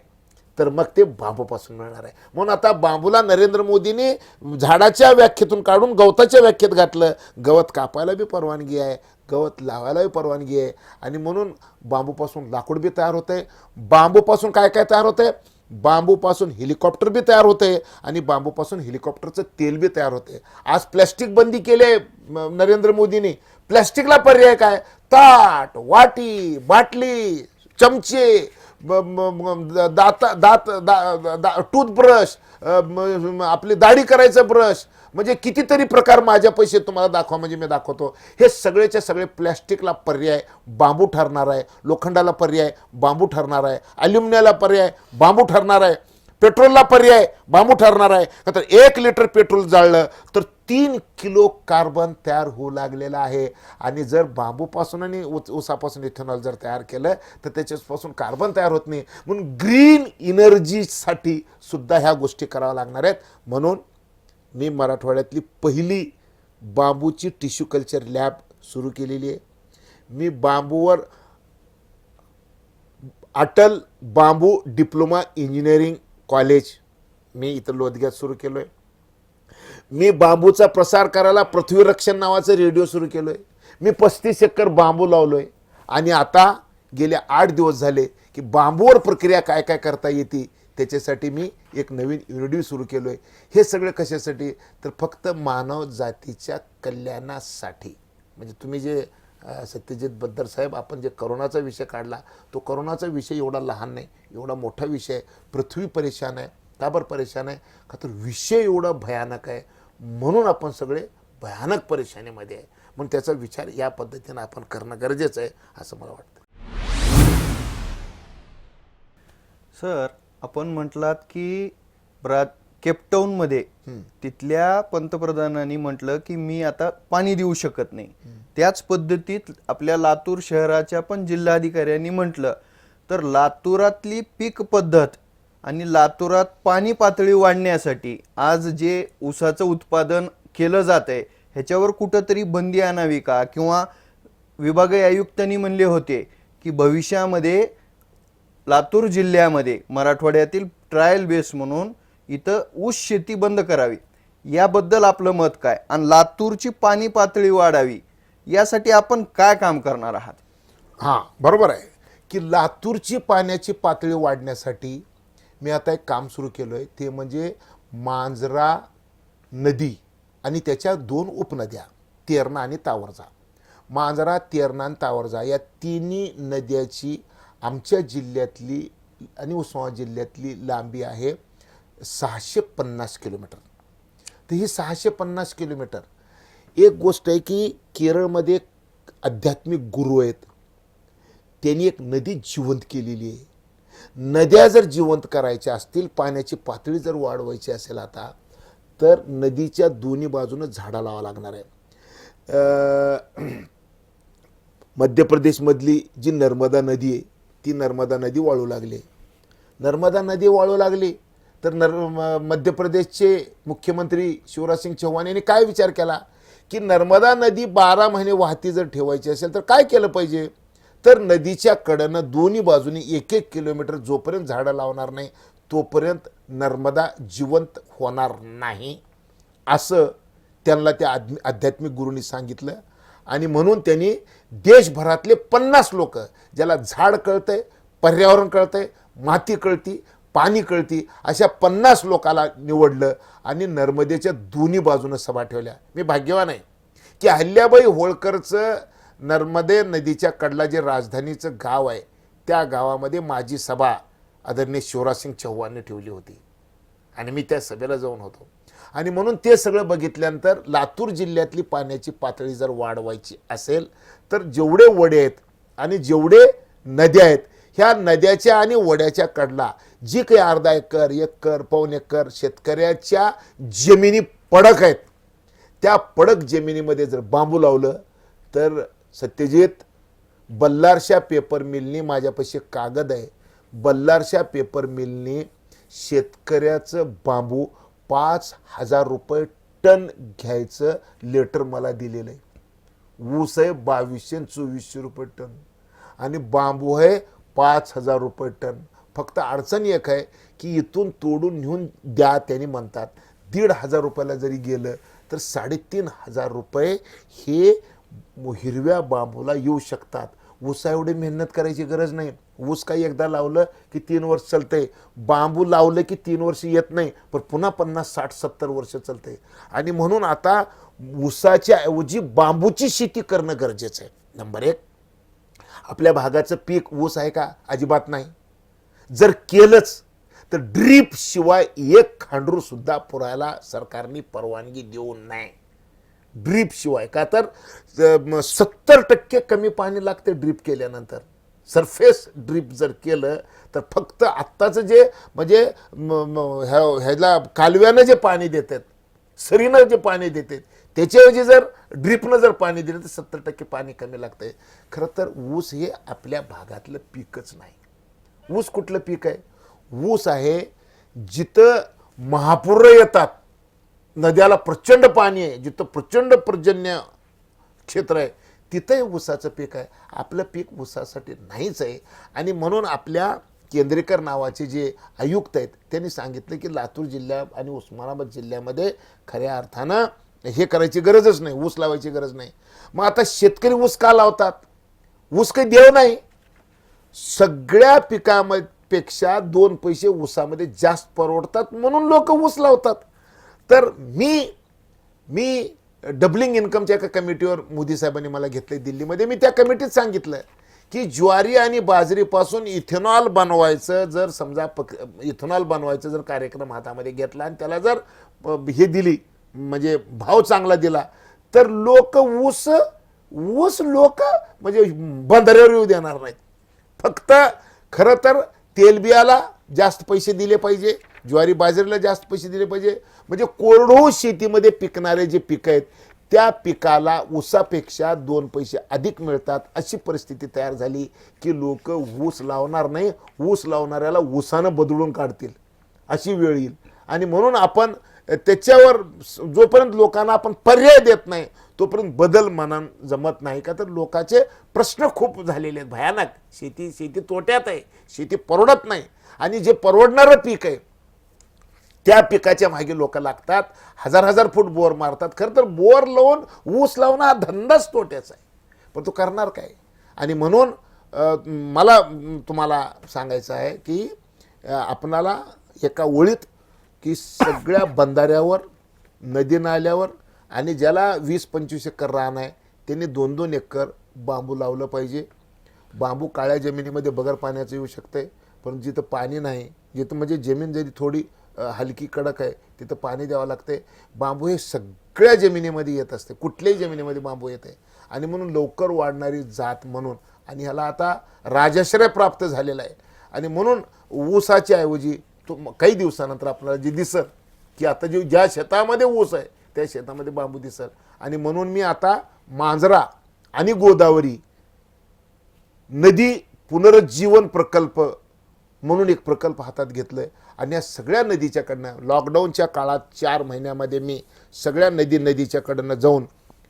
तर मग ते बांबूपासून मिळणार आहे. म्हणून आता बांबूला नरेंद्र मोदींनी झाडाच्या व्याख्येतून काढून गवताच्या व्याख्येत घातलं. गवत कापायला बी परवानगी आहे, गवत लावायलाही परवानगी आहे. आणि म्हणून बांबूपासून लाकूड बी तयार होते. बांबूपासून काय काय तयार होते? बांबूपासून हेलिकॉप्टर बी तयार होते आणि बांबूपासून हेलिकॉप्टरचं तेल बी तयार होते. आज प्लॅस्टिक बंदी केली आहे नरेंद्र मोदींनी. प्लॅस्टिकला पर्याय काय? ताट, वाटी, बाटली, चमचे, टूथब्रश, आपली दाढी करायचं ब्रश, म्हणजे कितीतरी प्रकार. माझ्या पैसे तुम्हाला दाखवा म्हणजे मी दाखवतो. हे सगळेच्या सगळे प्लॅस्टिकला पर्याय बांबू ठरणार आहे. लोखंडाला पर्याय बांबू ठरणार आहे. अल्युमिनियमला पर्याय बांबू ठरणार आहे. पेट्रोलला पर्याय बांबू ठरणार आहे. तर 1 लिटर पेट्रोल जाळलं तर 3 किलो कार्बन तयार होऊ लागलेला आहे. आणि जर बांबूपासून आणि ऊसापासून इथेनॉल जर तयार केलं तर त्याच्यापासून कार्बन तयार होत नाही. म्हणून ग्रीन एनर्जीसाठी सुद्धा ह्या गोष्टी कराव्या लागणार आहेत. म्हणून मी मराठवाड्यातली पहिली बांबूची टिश्यू कल्चर लॅब सुरू केलेली आहे. मी बांबूवर अटल बांबू डिप्लोमा इंजिनिअरिंग कॉलेज मी इथं लोदग्यात सुरू केलो आहे. मी बांबूचा प्रसार करायला पृथ्वी रक्षण नावाचं रेडिओ सुरू केलो आहे. मी 35 एकर बांबू लावलो आहे. आणि आता गेले 8 दिवस झाले की बांबूवर प्रक्रिया काय काय करता येते त्याच्यासाठी मी एक नवीन रेडिओ सुरू केलो आहे. हे सगळं कशासाठी? तर फक्त मानव जातीच्या कल्याणासाठी. म्हणजे तुम्ही जे सत्यजित बद्दर साहेब आपण जे करोनाचा विषय काढला, तो करोनाचा विषय एवढा लहान नाही, एवढा मोठा विषय आहे. पृथ्वी परेशान आहे. का बरं परेशान आहे? का तर विषय एवढा भयानक आहे म्हणून आपण सगळे भयानक परेशानीमध्ये आहे. म्हणून त्याचा विचार या पद्धतीने आपण करणं गरजेचं आहे असं मला वाटतं. सर, आपण म्हटलात की केपटाऊनमध्ये तिथल्या पंतप्रधानांनी म्हटलं की मी आता पाणी देऊ शकत नाही. त्याच पद्धतीत आपल्या लातूर शहराच्या पण जिल्हाधिकाऱ्यांनी म्हटलं. तर लातूरातली पीक पद्धत आणि लातूरात पाणी पातळी वाढण्यासाठी आज जे ऊसाचं उत्पादन केलं जात आहे ह्याच्यावर कुठंतरी बंदी आणावी का? किंवा विभागीय आयुक्तांनी म्हणले होते की भविष्यामध्ये लातूर जिल्ह्यामध्ये मराठवाड्यातील ट्रायल बेस म्हणून इथं ऊस शेती बंद करावी. याबद्दल आपलं मत काय? आणि लातूरची पाणी पातळी वाढावी यासाठी आपण काय काम करणार आहात? हां, बरोबर आहे की लातूरची पाण्याची पातळी वाढण्यासाठी मी आता एक काम सुरू केलं आहे. ते म्हणजे मांजरा नदी आणि त्याच्या 2 उपनद्या तेरणा आणि तावरजा. मांजरा, तेरणा आणि तावरजा या तिन्ही नद्याची आमच्या जिल्ह्यातली आणि उस्मानाबाद जिल्ह्यातली लांबी आहे 650 किलोमीटर. तर ही 650 किलोमीटर, एक गोष्ट आहे की केरळमध्ये आध्यात्मिक गुरु आहेत, त्यांनी एक नदी जिवंत केलेली आहे. नद्या जर जिवंत करायच्या असतील, पाण्याची पातळी जर वाढवायची असेल आता, तर नदीच्या दोन्ही बाजूनं झाडं लावावं लागणार आहे. मध्य प्रदेशमधली जी नर्मदा नदी आहे ती नर्मदा नदी वाळू लागली. नर्मदा नदी वाळू लागली तर मध्य प्रदेशचे मुख्यमंत्री शिवराज सिंग चौहान यांनी काय विचार केला की नर्मदा नदी 12 महिने वाहती जर ठेवायची असेल तर काय केलं पाहिजे? तर नदीच्या कडेनं दोन्ही बाजूनी 1-1 किलोमीटर जोपर्यंत झाडं लावणार नाही तोपर्यंत नर्मदा जिवंत होणार नाही असं त्यांना त्या आध्यात्मिक गुरूंनी सांगितलं. आणि म्हणून त्यांनी देशभरातले 50 लोक, ज्याला झाड कळतंय, पर्यावरण कळतंय, माती कळती, पाणी कळती अशा 50 लोकाला निवडलं आणि नर्मदेच्या दोन्ही बाजूनं सभा ठेवल्या. मी भाग्यवान आहे की अहिल्याबाई होळकरचं नर्मदे नदीच्या कडला जे राजधानीचं गाव आहे त्या गावामध्ये माझी सभा आदरणीय शिवराजसिंग चौहानने ठेवली होती आणि मी त्या सभेला जाऊन होतो. आणि म्हणून ते सगळं बघितल्यानंतर लातूर जिल्ह्यातली पाण्याची पातळी जर वाढवायची असेल तर जेवढे वडे आहेत आणि जेवढे नद्या आहेत ह्या नद्याच्या आणि वड्याच्या कडला जी काही अर्धा एकर, एकर, पाऊण एकर शेतकऱ्याच्या जमिनी पडक आहेत त्या पडक जमिनीमध्ये जर बांबू लावलं तर सत्यजित बल्लारशा पेपर मिलनी माझ्यापाशी कागद आहे. बल्लारशा पेपर मिलनी शेतकऱ्याचं बांबू 5,000 रुपये टन घ्यायचं लेटर मला दिलेलं आहे. ऊस आहे 2200 आणि 2400 रुपये टन आणि बांबू आहे 5,000 रुपये टन. फक्त अडचण एक आहे की इथून तोडून नेऊन द्या त्यांनी म्हणतात. 1,500 रुपयाला जरी गेलं तर 3,500 रुपये हे हिरव्या बांबूला येऊ शकतात. ऊसा एवढी मेहनत करायची गरज नाही. ऊस काही एकदा लावलं की 3 वर्ष चालतंय. बांबू लावलं की 3 वर्ष येत नाही पण पुन्हा 50, 60, 70 वर्ष चालतंय. आणि म्हणून आता ऊसाच्या ऐवजी बांबूची शेती करणं गरजेचं आहे. नंबर 1, आपल्या भागाचं पीक ऊस आहे का? अजिबात नाही. जर केलंच तर ड्रीप शिवाय एक खांडरू सुद्धा पुरायला सरकारने परवानगी देऊ नये. ड्रीप शिवाय का तर 70% कमी पाणी लागते ड्रीप केल्यानंतर. सरफेस ड्रीप जर केलं तर फक्त आत्ताचं जे म्हणजे ह्याला कालव्यानं जे पाणी देतात, सरीनं जे पाणी देतात त्याच्याऐवजी जर ड्रीपनं जर पाणी दिलं तर 70% पाणी कमी लागतंय. खरं तर ऊस हे आपल्या भागातलं पीकच नाही. ऊस कुठलं पीक आहे? ऊस आहे जिथं महापूर येतात, नद्याला प्रचंड पाणी आहे, जिथं प्रचंड पर्जन्य क्षेत्र आहे तिथंही ऊसाचं पीक आहे. आपलं पीक ऊसासाठी नाहीच आहे. आणि म्हणून आपल्या केंद्रेकर नावाचे जे आयुक्त आहेत त्यांनी सांगितलं की लातूर जिल्हा आणि उस्मानाबाद जिल्ह्यामध्ये खऱ्या अर्थानं हे करायची गरजच नाही, ऊस लावायची गरज नाही. मग आता शेतकरी ऊस का लावतात? ऊस काही देव नाही. सगळ्या पिकापेक्षा 2 पैसे ऊसामध्ये जास्त परवडतात म्हणून लोक ऊस लावतात. तर मी डबलिंग इन्कमच्या एका कमिटीवर मोदी साहेबांनी मला घेतले दिल्लीमध्ये. मी त्या कमिटीत सांगितलं की ज्वारी आणि बाजरीपासून इथेनॉल बनवायचं जर समजा इथेनॉल बनवायचं जर कार्यक्रम हातामध्ये घेतला आणि त्याला जर हे दिली म्हणजे भाव चांगला दिला तर लोक ऊस लोक म्हणजे बंधाऱ्यावर येऊ देणार नाहीत. फक्त खरं तर तेलबियाला जास्त पैसे दिले पाहिजे, ज्वारी बाजरीला जास्त पैसे दिले पाहिजे. म्हणजे कोरडवाहू शेतीमध्ये पिकणारे जे पिकं आहेत त्या पिकाला ऊसापेक्षा 2 पैसे अधिक मिळतात. अशी परिस्थिती तयार झाली की लोक ऊस लावणार नाही, ऊस लावणाऱ्याला ऊसानं बदलून काढतील अशी वेळ येईल. आणि म्हणून आपण त्याच्यावर जोपर्यंत लोकांना आपण पर्याय देत नाही तोपर्यंत बदल मनान जमत नाही. का तर लोकांचे प्रश्न खूप झालेले आहेत भयानक. शेती तोट्यात आहे, शेती परवडत नाही. आणि जे परवडणारं पीक आहे त्या पिकाच्या मागे लोक लागतात, 1000 फूट बोर मारतात. खरं तर बोर लावून ऊस लावणं हा धंदाच तोट्याचा आहे, पण तो करणार काय? आणि म्हणून मला तुम्हाला सांगायचं आहे की आपणाला एका ओळीत की सगळ्या बंधाऱ्यावर, नदी नाल्यावर आणि ज्याला 20-25 एकर रान आहे त्यांनी 2-2 एकर बांबू लावलं पाहिजे. बांबू काळ्या जमिनीमध्ये बगर पाण्याचं येऊ शकते, पण जिथं पाणी नाही, जिथं म्हणजे जमीन जरी थोडी हलकी कडक आहे तिथं पाणी द्यावं लागते. बांबू हे सगळ्या जमिनीमध्ये येत असते, कुठल्याही जमिनीमध्ये बांबू येते. आणि म्हणून लवकर वाढणारी जात म्हणून आणि ह्याला आता राजाश्रय प्राप्त झालेला आहे. आणि म्हणून ऊसाच्या ऐवजी काही दिवसानंतर आपल्याला जे दिसत की आता ज्या शेतामध्ये ऊस आहे त्या शेतामध्ये बांबू दिसत. आणि म्हणून मी आता मांजरा आणि गोदावरी नदी पुनरुज्जीवन प्रकल्प म्हणून एक प्रकल्प हातात घेतलाय. आणि या सगळ्या नदीच्या कडनं लॉकडाऊनच्या काळात 4 महिन्यामध्ये मी सगळ्या नदीच्या कडनं जाऊन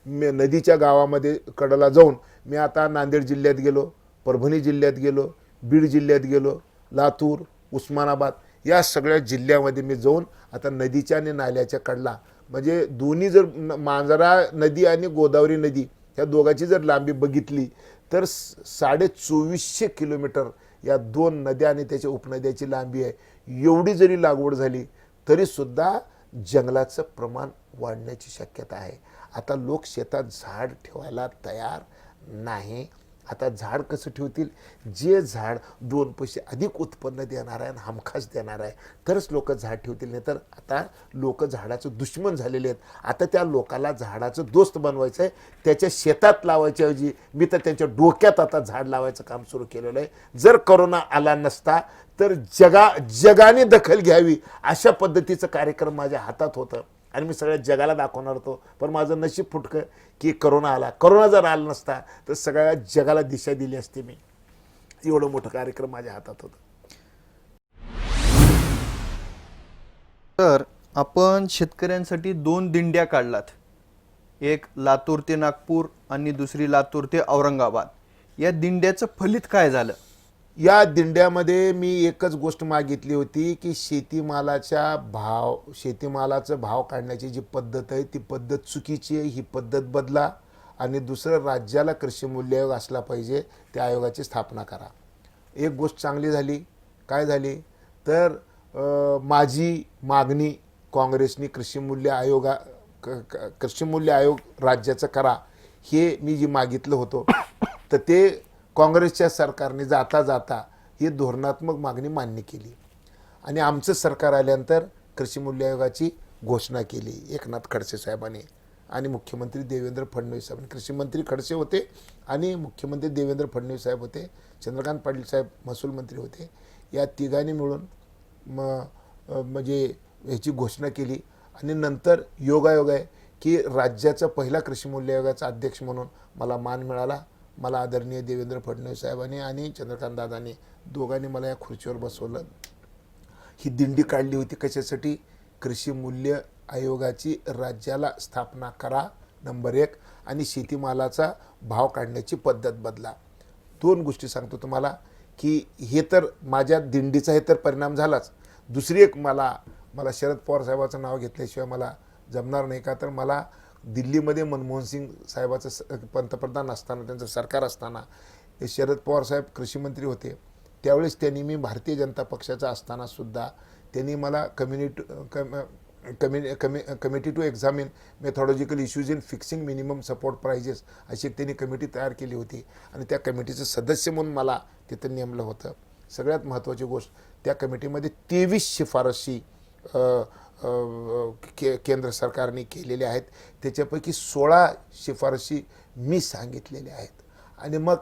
नदीच्या गावामध्ये कडला जाऊन मी आता नांदेड जिल्ह्यात गेलो, परभणी जिल्ह्यात गेलो, बीड जिल्ह्यात गेलो, लातूर, उस्मानाबाद या सगळ्या जिल्ह्यामध्ये मी जाऊन आता नदीच्या आणि नाल्याच्या कडला म्हणजे दोन्ही जर मांजरा नदी आणि गोदावरी नदी या दोघांची जर लांबी बघितली तर 2450 किलोमीटर या 2 नद्या आणि त्याच्या उपनद्याची लांबी आहे. एवढी जरी लागवड झाली तरीसुद्धा जंगलाचं प्रमाण वाढण्याची शक्यता आहे. आता लोक शेतात झाड ठेवायला तयार नाही. आता झाड कसं ठेवतील? जे झाड 2 पैसे अधिक उत्पन्न देणार आहे आणि हमखास देणार आहे तरच लोक झाड ठेवतील, नाही तर आता लोक झाडाचं दुश्मन झालेले आहेत. आता त्या लोकाला झाडाचं दोस्त बनवायचं आहे, त्याच्या शेतात लावायच्या ऐवजी मी तर त्यांच्या डोक्यात आता झाड लावायचं काम सुरू केलेलं आहे. जर कोरोना आला नसता तर जगाने दखल घ्यावी अशा पद्धतीचं कार्यक्रम माझ्या हातात होतं आणि मी सगळ्या जगाला दाखवणार होतो. पण माझं नशीब फुटकं की कोरोना आला. कोरोना जर आला नसता तर सगळ्या जगाला दिशा दिली असती मी. एवढं मोठं कार्यक्रम माझ्या हातात होतं. तर आपण शेतकऱ्यांसाठी 2 दिंड्या काढलात, एक लातूर ते नागपूर आणि दुसरी लातूर ते औरंगाबाद. या दिंड्याचं फलित काय झालं? या दिंड्यामध्ये मी एकच गोष्ट मागितली होती की शेतीमालाचं भाव काढण्याची जी पद्धत आहे ती पद्धत चुकीची आहे, ही पद्धत बदला. आणि दुसरं, राज्याला कृषी मूल्य आयोग असला पाहिजे, त्या आयोगाची स्थापना करा. एक गोष्ट चांगली झाली. काय झाली तर माझी मागणी काँग्रेसनी कृषी मूल्य आयोग राज्याचं करा हे मी जी मागितलं होतं तर ते काँग्रेसच्या सरकारने जाता जाता ही धोरणात्मक मागणी मान्य केली आणि आमचं सरकार आल्यानंतर कृषी मूल्य आयोगाची घोषणा केली एकनाथ खडसे साहेबांनी आणि मुख्यमंत्री देवेंद्र फडणवीस साहेब. कृषी मंत्री खडसे होते आणि मुख्यमंत्री देवेंद्र फडणवीस साहेब होते. चंद्रकांत पाटील साहेब महसूल मंत्री होते. या तिघांनी मिळून म्हणजे ह्याची घोषणा केली आणि नंतर योगायोग आहे की राज्याचा पहिला कृषी मूल्य आयोगाचा अध्यक्ष म्हणून मला मान मिळाला. मला आदरणीय देवेंद्र फडणवीस साहेबांनी आणि चंद्रकांत दादांनी दोघांनी मला या खुर्चीवर बसवलं. ही दिंडी काढली होती कशासाठी? कृषी मूल्य आयोगाची राज्याला स्थापना करा नंबर 1 आणि शेतीमालाचा भाव काढण्याची पद्धत बदला. 2 गोष्टी सांगतो तुम्हाला की हे तर माझ्या दिंडीचा हे तर परिणाम झालाच. दुसरी एक मला शरद पवार साहेबाचं नाव घेतल्याशिवाय मला जमणार नाही. का तर मला दिल्लीमध्ये मनमोहन सिंग साहेबाचं पंतप्रधान असताना, त्यांचं सरकार असताना, हे शरद पवार साहेब कृषी मंत्री होते. त्यावेळेस त्यांनी मी भारतीय जनता पक्षाचा असतानासुद्धा त्यांनी मला committee to examine methodological issues in fixing minimum support prices अशी त्यांनी कमिटी तयार केली होती आणि त्या कमिटीचं सदस्य म्हणून मला तिथं नेमलं होतं. सगळ्यात महत्त्वाची गोष्ट, त्या कमिटीमध्ये 23 शिफारशी केंद्र सरकारने केलेल्या आहेत. त्याच्यापैकी 16 शिफारशी मी सांगितलेल्या आहेत आणि मग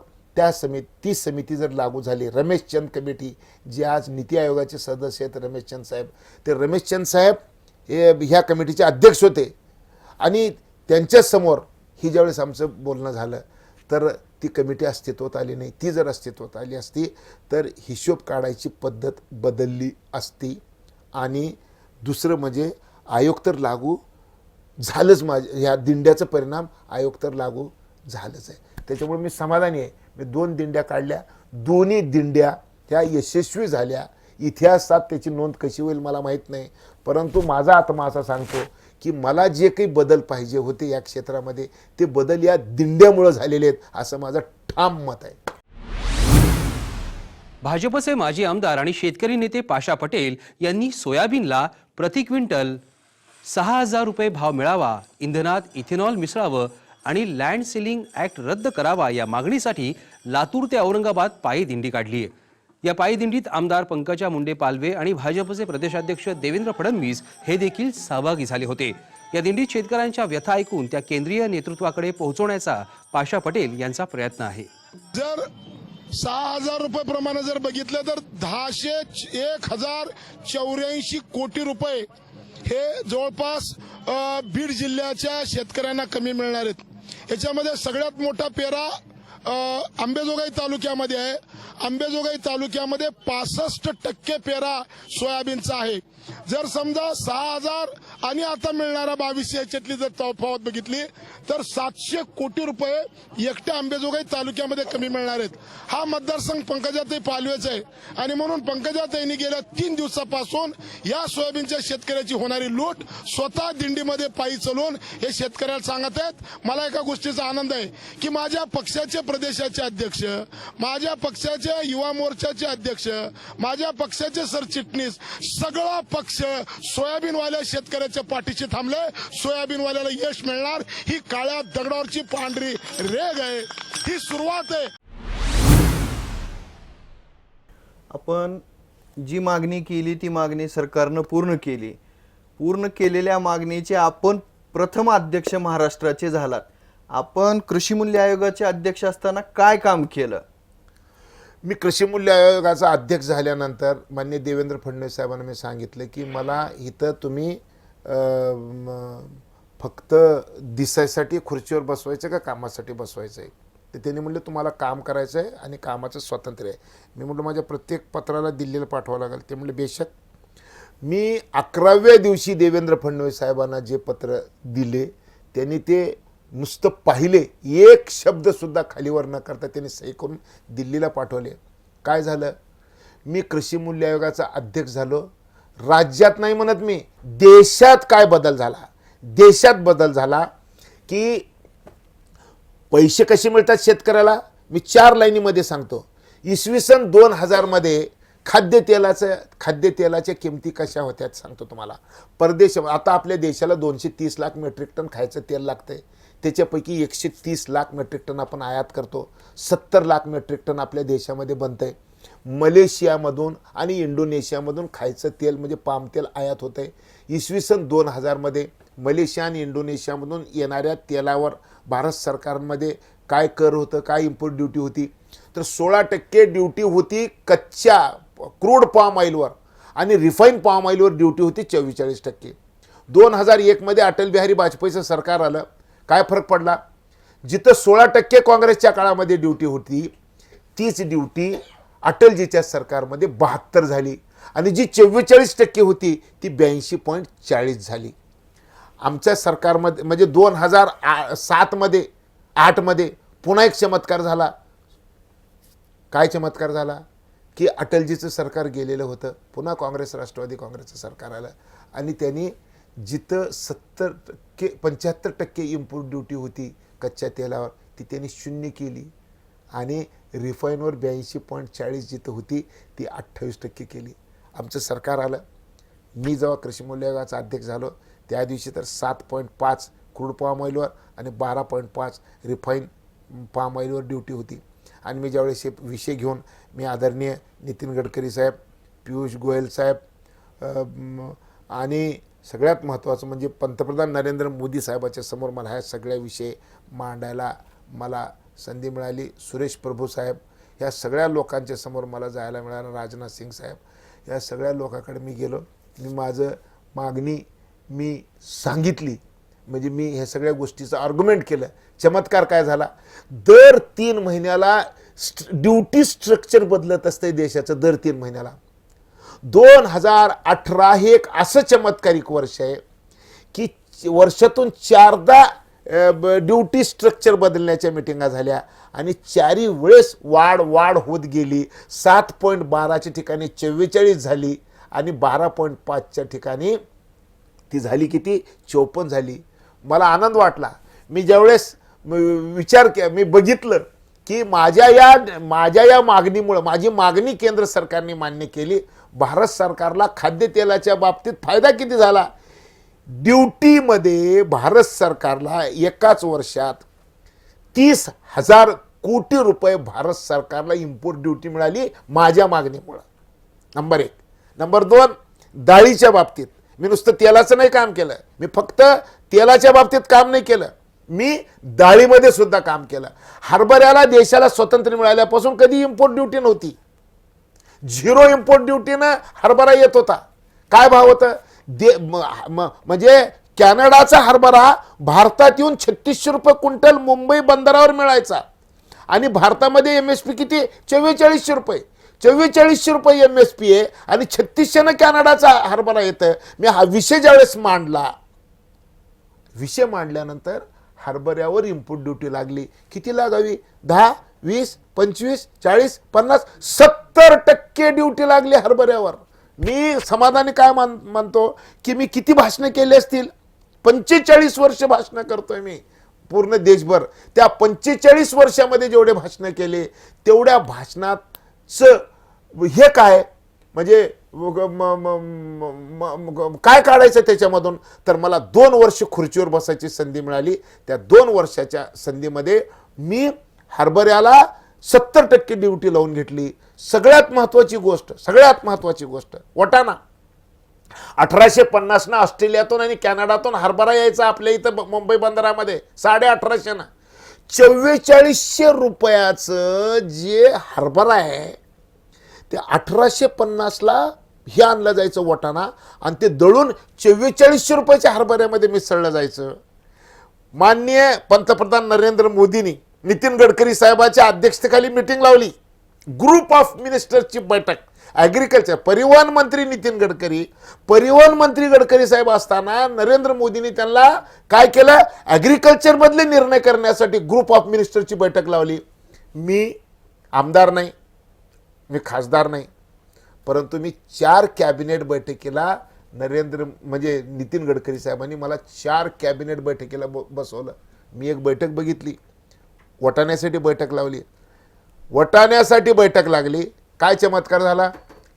ती समिती जर लागू झाली, रमेशचंद कमिटी जे आज नीती आयोगाचे सदस्य आहेत रमेशचंद साहेब, ते रमेशचंद साहेब हे ह्या कमिटीचे अध्यक्ष होते आणि त्यांच्यासमोर ही ज्यावेळेस आमचं बोलणं झालं तर ती कमिटी अस्तित्वात आली नाही. ती जर अस्तित्वात आली असती तर हिशोब काढायची पद्धत बदलली असती आणि दुसरं म्हणजे आयोग तर लागू झालंच. ह्या दिंड्याचा परिणाम आयोग तर लागू झालंच आहे. त्याच्यामुळे मी समाधानी आहे. मी 2 दिंड्या काढल्या, दोन्ही दिंड्या त्या यशस्वी झाल्या. इतिहासात त्याची नोंद कशी होईल मला माहीत नाही, परंतु माझा आत्मा असा सांगतो की मला जे काही बदल पाहिजे होते या क्षेत्रामध्ये ते बदल या दिंड्यामुळे झालेले आहेत असं माझं ठाम मत आहे. भाजपचे माजी आमदार आणि शेतकरी नेते पाशा पटेल यांनी सोयाबीनला प्रति क्विंटल 6,000 रुपये भाव मिळावा, इंधनात इथेनॉल मिसळावं आणि लँड सेलिंग ॲक्ट रद्द करावा या मागणीसाठी लातूर ते औरंगाबाद पायी दिंडी काढली आहे. या पायी दिंडीत आमदार पंकजा मुंडे पालवे आणि भाजपचे प्रदेशाध्यक्ष देवेंद्र फडणवीस हे देखील सहभागी झाले होते. या दिंडीत शेतकऱ्यांच्या व्यथा ऐकून त्या केंद्रीय नेतृत्वाकडे पोहोचवण्याचा पाशा पटेल यांचा प्रयत्न आहे. जर 6,000 रुपये प्रमाणे जर बघितलं तर 1,084 कोटी रुपये हे जवळपास बीड जिल्ह्याच्या शेतकऱ्यांना कमी मिळणार आहेत. याच्यामध्ये सगळ्यात मोठा पेरा अंबेजोगाई तालुक्यामध्ये आहे. अंबेजोगाई तालुक्यामध्ये 65% पेरा सोयाबीनचा आहे. जर समजा 6,000 आणि आता मिळणारा 2200 याच्यातली जर तफावत बघितली तर 700 कोटी रुपये एकट्या अंबेजोगाई तालुक्यामध्ये कमी मिळणार आहेत. हा मतदारसंघ पंकजाताई पालवेचा आहे आणि म्हणून पंकजाताईंनी गेल्या 3 दिवसापासून या सोयाबीनच्या शेतकऱ्याची होणारी लूट स्वतः दिंडीमध्ये पायी चलून हे शेतकऱ्याला सांगत आहेत. मला एका गोष्टीचा आनंद आहे की माझ्या पक्षाचे प्रदेशाचे अध्यक्ष, माझ्या पक्षाच्या युवा मोर्चाचे अध्यक्ष, माझ्या पक्षाचे सरचिटणीस सगळा पक्ष सोयाबीनवाल्या शेतकऱ्याच्या पाठीशी थांबले. सोयाबीनवाल्याला यश मिळणार ही काळ्या दगडावरची पांढरी रेग आहे, ही सुरुवात आहे. आपण जी मागणी केली ती मागणी सरकारनं पूर्ण केली. पूर्ण केलेल्या मागणीचे आपण प्रथम अध्यक्ष महाराष्ट्राचे झालात. आपण कृषी मूल्य आयोगाचे अध्यक्ष असताना काय काम केलं? मी कृषी मूल्य आयोगाचा अध्यक्ष झाल्यानंतर माननीय देवेंद्र फडणवीस साहेबांना मी सांगितलं की मला इथं तुम्ही फक्त दिसायसाठी खुर्चीवर बसवायचं का कामासाठी बसवायचं आहे. तर त्यांनी म्हटलं तुम्हाला काम करायचं आहे आणि कामाचं स्वातंत्र्य आहे. मी म्हटलं माझ्या प्रत्येक पत्राला दिल्लीला पाठवावं लागेल. ते म्हटलं बेशक. मी 11व्या दिवशी देवेंद्र फडणवीस साहेबांना जे पत्र दिले त्यांनी ते नुसतं पाहिले, एक शब्दसुद्धा खालीवर न करता त्यांनी सही करून दिल्लीला पाठवले. काय झालं, मी कृषी मूल्य आयोगाचा अध्यक्ष झालो. राज्यात नाही म्हणत मी, देशात काय बदल झाला. देशात बदल झाला की पैसे कसे मिळतात शेतकऱ्याला. मी 4 लाईनीमध्ये सांगतो. इसवी सन 2000 मध्ये खाद्यतेलाच्या किमती कशा होत्या सांगतो तुम्हाला. परदेश आता आपल्या देशाला 230 लाख मेट्रिक टन खायचं तेल लागतंय. त्याच्यापैकी 130 लाख मेट्रिक टन आपण आयात करतो. 70 लाख मेट्रिक टन आपल्या देशामध्ये बनतंय. मलेशियामधून आणि इंडोनेशियामधून खायचं तेल म्हणजे पाम तेल आयात होतंय. इसवी सन 2000 मध्ये मलेशिया आणि इंडोनेशियामधून येणाऱ्या तेलावर भारत सरकारमध्ये काय कर होतं, काय इम्पोर्ट ड्युटी होती, तर 16% ड्युटी होती कच्च्या क्रूड पाम ऑइलवर आणि रिफाईन पाम ऑइलवर ड्युटी होती 44%. 2001 मध्ये अटल बिहारी वाजपेयीचं सरकार आलं. काय फरक पडला, जिथं 16% काँग्रेसच्या काळामध्ये ड्युटी होती तीच ड्युटी अटलजीच्या सरकारमध्ये 72 झाली आणि जी 44% होती ती 82.40 झाली. आमच्या सरकारमध्ये म्हणजे 2007 मध्ये 8 मध्ये पुन्हा एक चमत्कार झाला. काय चमत्कार झाला की अटलजीचं सरकार गेलेलं होतं, पुन्हा काँग्रेस राष्ट्रवादी काँग्रेसचं सरकार आलं आणि त्यांनी जिथं 75% इम्पोर्ट ड्युटी होती कच्च्या तेलावर ती त्यांनी 0 केली आणि रिफाईनवर 82.40 जिथं होती ती 28% केली. आमचं सरकार आलं. मी जेव्हा कृषी मूल्य आयोगाचा अध्यक्ष झालो त्या दिवशी तर 7.5 क्रूड पाम ऑइलवर आणि 12.5 रिफाईन पाम ऑइलवर ड्युटी होती. आणि मी ज्यावेळेस हे विषय घेऊन मी आदरणीय नितीन गडकरी साहेब, पियुष गोयल साहेब आणि सगळ्यात महत्त्वाचं म्हणजे पंतप्रधान नरेंद्र मोदी साहेबाच्या समोर मला ह्या सगळ्या विषय मांडायला मला संधी मिळाली. सुरेश प्रभू साहेब ह्या सगळ्या लोकांच्या समोर मला जायला मिळालं. राजनाथ सिंग साहेब या सगळ्या लोकांकडे मी गेलो. मी माझं मागणी मी सांगितली, म्हणजे मी ह्या सगळ्या गोष्टीचं आर्ग्युमेंट केलं. चमत्कार काय झाला, दर 3 महिन्याला ड्युटी स्ट्रक्चर बदलत असते देशाचं. दर 3 महिन्याला 2018 हे एक असं चमत्कारिक वर्ष आहे की वर्षातून 4दा ड्युटी स्ट्रक्चर बदलण्याच्या मिटिंगा झाल्या आणि 4ही वेळेस वाढ होत गेली. 7.12च्या ठिकाणी 44 झाली आणि 12.5च्या ठिकाणी ती झाली किती 54 झाली. मला आनंद वाटला. मी ज्यावेळेस विचार केला, मी बघितलं की माझ्या या मागणीमुळे, माझी मागणी केंद्र सरकारने मान्य केली. भारत सरकारला खाद्यतेलाच्या बाबतीत फायदा किती झाला. ड्युटीमध्ये भारत सरकारला एकाच वर्षात 30,000 कोटी रुपये भारत सरकारला इम्पोर्ट ड्युटी मिळाली माझ्या मागणीमुळे. नंबर 1. नंबर 2, डाळीच्या बाबतीत मी नुसतं तेलाचं नाही काम केलं, मी फक्त तेलाच्या बाबतीत काम नाही केलं, मी डाळीमध्ये सुद्धा काम केलं. हरभऱ्याला देशाला स्वातंत्र्य मिळाल्यापासून कधी इम्पोर्ट ड्युटी नव्हती. 0 इम्पोर्ट ड्युटीनं हरभरा येत होता. काय भाव होतं म्हणजे कॅनडाचा हरभरा भारतात येऊन 3600 रुपये क्विंटल मुंबई बंदरावर मिळायचा आणि भारतामध्ये MSP किती 4400 रुपये. 4400 रुपये MSP आहे आणि 3600 कॅनडाचा हरभरा येतं. मी हा विषय ज्यावेळेस मांडला, विषय मांडल्यानंतर हरभऱ्यावर इनपुट ड्युटी लागली. किती लागावी? 10, 20, 25, 40, 50, 70% ड्युटी लागली हरभऱ्यावर. मी समाधानी काय मानतो की मी किती भाषणं केली असतील? 45 वर्ष भाषणं करतोय मी पूर्ण देशभर. त्या 45 वर्षामध्ये जेवढे भाषणं केले तेवढ्या भाषणाचं हे काय म्हणजे काय काढायचं त्याच्यामधून? तर मला 2 वर्ष खुर्चीवर बसायची संधी मिळाली. त्या 2 वर्षाच्या संधीमध्ये मी हरभऱ्याला 70% ड्युटी लावून घेतली. सगळ्यात महत्वाची गोष्ट वाटाणा. 1850 ऑस्ट्रेलियातून आणि कॅनडातून हरभरा यायचा आपल्या इथं मुंबई बंदरामध्ये 1850. 4400 रुपयाचं जे हरभरा आहे ते 1850ला हे आणलं जायचं वाटाणा आणि ते दळून 4400 रुपयाच्या हरभऱ्यामध्ये मिसळलं जायचं. माननीय पंतप्रधान नरेंद्र मोदींनी नितीन गडकरी साहेबांच्या अध्यक्षतेखाली मीटिंग लावली. ग्रुप ऑफ मिनिस्टर्सची बैठक. ॲग्रिकल्चर परिवहन मंत्री नितीन गडकरी, साहेब असताना नरेंद्र मोदींनी त्यांना काय केलं? ॲग्रिकल्चर मधले निर्णय करण्यासाठी ग्रुप ऑफ मिनिस्टरची बैठक लावली. मी आमदार नाही, मी खासदार नाही, परंतु मी 4 कॅबिनेट बैठकीला नितीन गडकरी साहेबांनी मला 4 कॅबिनेट बैठकीला बसवलं. मी एक बैठक बघितली, वाटाण्यासाठी बैठक लावली. वाटाण्यासाठी बैठक लागली. काय चमत्कार झाला?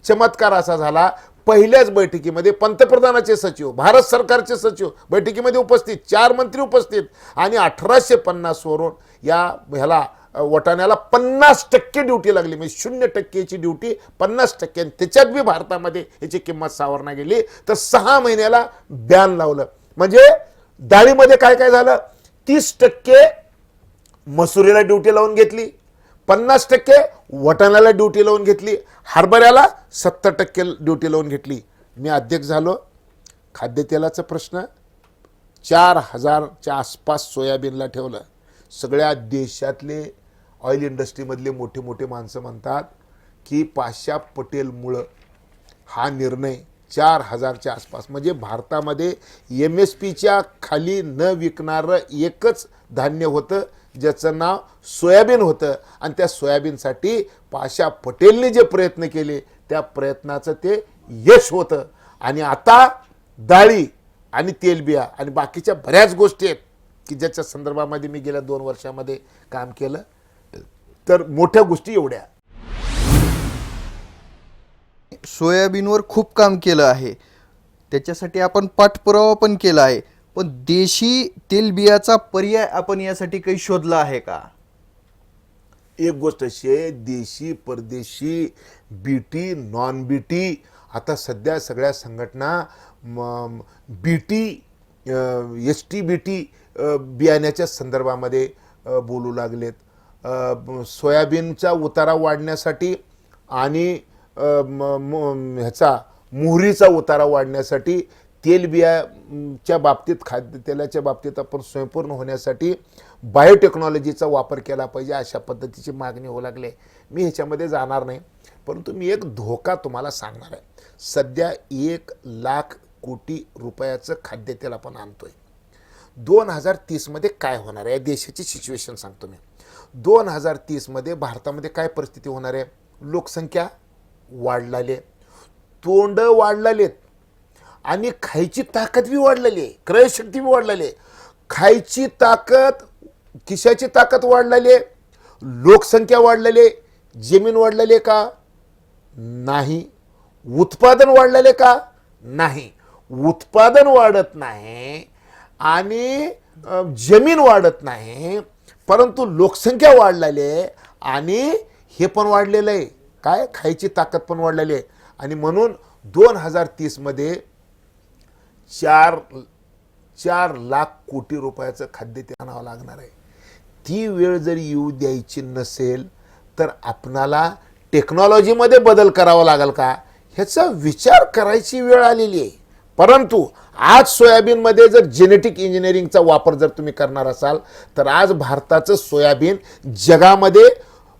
चमत्कार असा झाला, पहिल्याच बैठकीमध्ये पंतप्रधानाचे सचिव, भारत सरकारचे सचिव बैठकीमध्ये उपस्थित, 4 मंत्री उपस्थित आणि 1850 वरून ह्याला वाटाण्याला 50% ड्युटी लागली. म्हणजे 0%ची ड्युटी 50%. त्याच्यात बी भारतामध्ये याची किंमत सावरण्यात गेली. तर 6 महिन्याला बॅन लावलं. म्हणजे डाळीमध्ये काय काय झालं? 30% मसुरीला ड्युटी लावून घेतली, 50% वाटाण्याला ड्युटी लावून घेतली, हरभऱ्याला 70% ड्युटी लावून घेतली. मी अध्यक्ष झालो. खाद्यतेलाचा प्रश्न 4000च्या आसपास सोयाबीनला ठेवलं. सगळ्या देशातले ऑइल इंडस्ट्रीमधले मोठे मोठे माणसं म्हणतात की पाशा पटेलमुळं हा निर्णय 4000च्या आसपास, म्हणजे भारतामध्ये MSPच्या खाली न विकणारं एकच धान्य होतं ज्याचं नाव सोयाबीन होतं. आणि त्या सोयाबीनसाठी पाशा पटेलने जे प्रयत्न केले त्या प्रयत्नाचं ते यश होतं. आणि आता डाळी आणि तेलबिया आणि बाकीच्या बऱ्याच गोष्टी आहेत की ज्याच्या संदर्भामध्ये मी गेल्या 2 वर्षामध्ये काम केलं. तर मोठ्या गोष्टी एवढ्या. सोयाबीनवर खूप काम केलं आहे, त्याच्यासाठी आपण पाठपुरावा पण केला आहे, पण देशी तेलबियाचा पर्याय आपण यासाठी काही शोधला आहे का? एक गोष्ट अशी आहे, देशी परदेशी, बीटी नॉन बीटी, आता सध्या सगळ्या संघटना बीटी ST-BT बियाण्याच्या संदर्भामध्ये बोलू लागलेत. सोयाबीनचा उतारा वाढण्यासाठी आणि ह्याचा मोहरीचा उतारा वाढण्यासाठी, तेलबियाच्या बाबतीत, खाद्यतेलाच्या बाबतीत आपण स्वयंपूर्ण होण्यासाठी बायोटेक्नॉलॉजीचा वापर केला पाहिजे, अशा पद्धतीची मागणी होऊ लागली. मी ह्याच्यामध्ये जाणार नाही, परंतु मी एक धोका तुम्हाला सांगणार आहे. सध्या 1,00,000 कोटी रुपयाचं खाद्यतेल आपण आणतोय. 2030 मध्ये काय होणार आहे? देशाची सिच्युएशन सांगतो मी. 2030 मध्ये भारतामध्ये काय परिस्थिती होणार आहे? लोकसंख्या वाढलेली, तोंड वाढलेले आणि खायची ताकद बी वाढलेली आहे, क्रयशक्ती बी वाढलेली आहे. खायची ताकद, खिशाची ताकद वाढलेली आहे, लोकसंख्या वाढलेली आहे. जमीन वाढलेली का? नाही. उत्पादन वाढलेले का? नाही. उत्पादन वाढत नाही आणि जमीन वाढत नाही, परंतु लोकसंख्या वाढलेली आहे आणि हे पण वाढलेलं आहे. काय? खायची ताकद पण वाढलेली आहे. आणि म्हणून 2030 मध्ये 4 लाख कोटी रुपयाचं खाद्यतेल आणावं लागणार आहे. ती वेळ जर येऊ द्यायची नसेल तर आपणाला टेक्नॉलॉजीमध्ये बदल करावा लागेल का, ह्याचा विचार करायची वेळ आलेली आहे. परंतु आज सोयाबीनमध्ये जर जेनेटिक इंजिनिअरिंगचा वापर जर तुम्ही करणार असाल तर आज भारताचं सोयाबीन जगामध्ये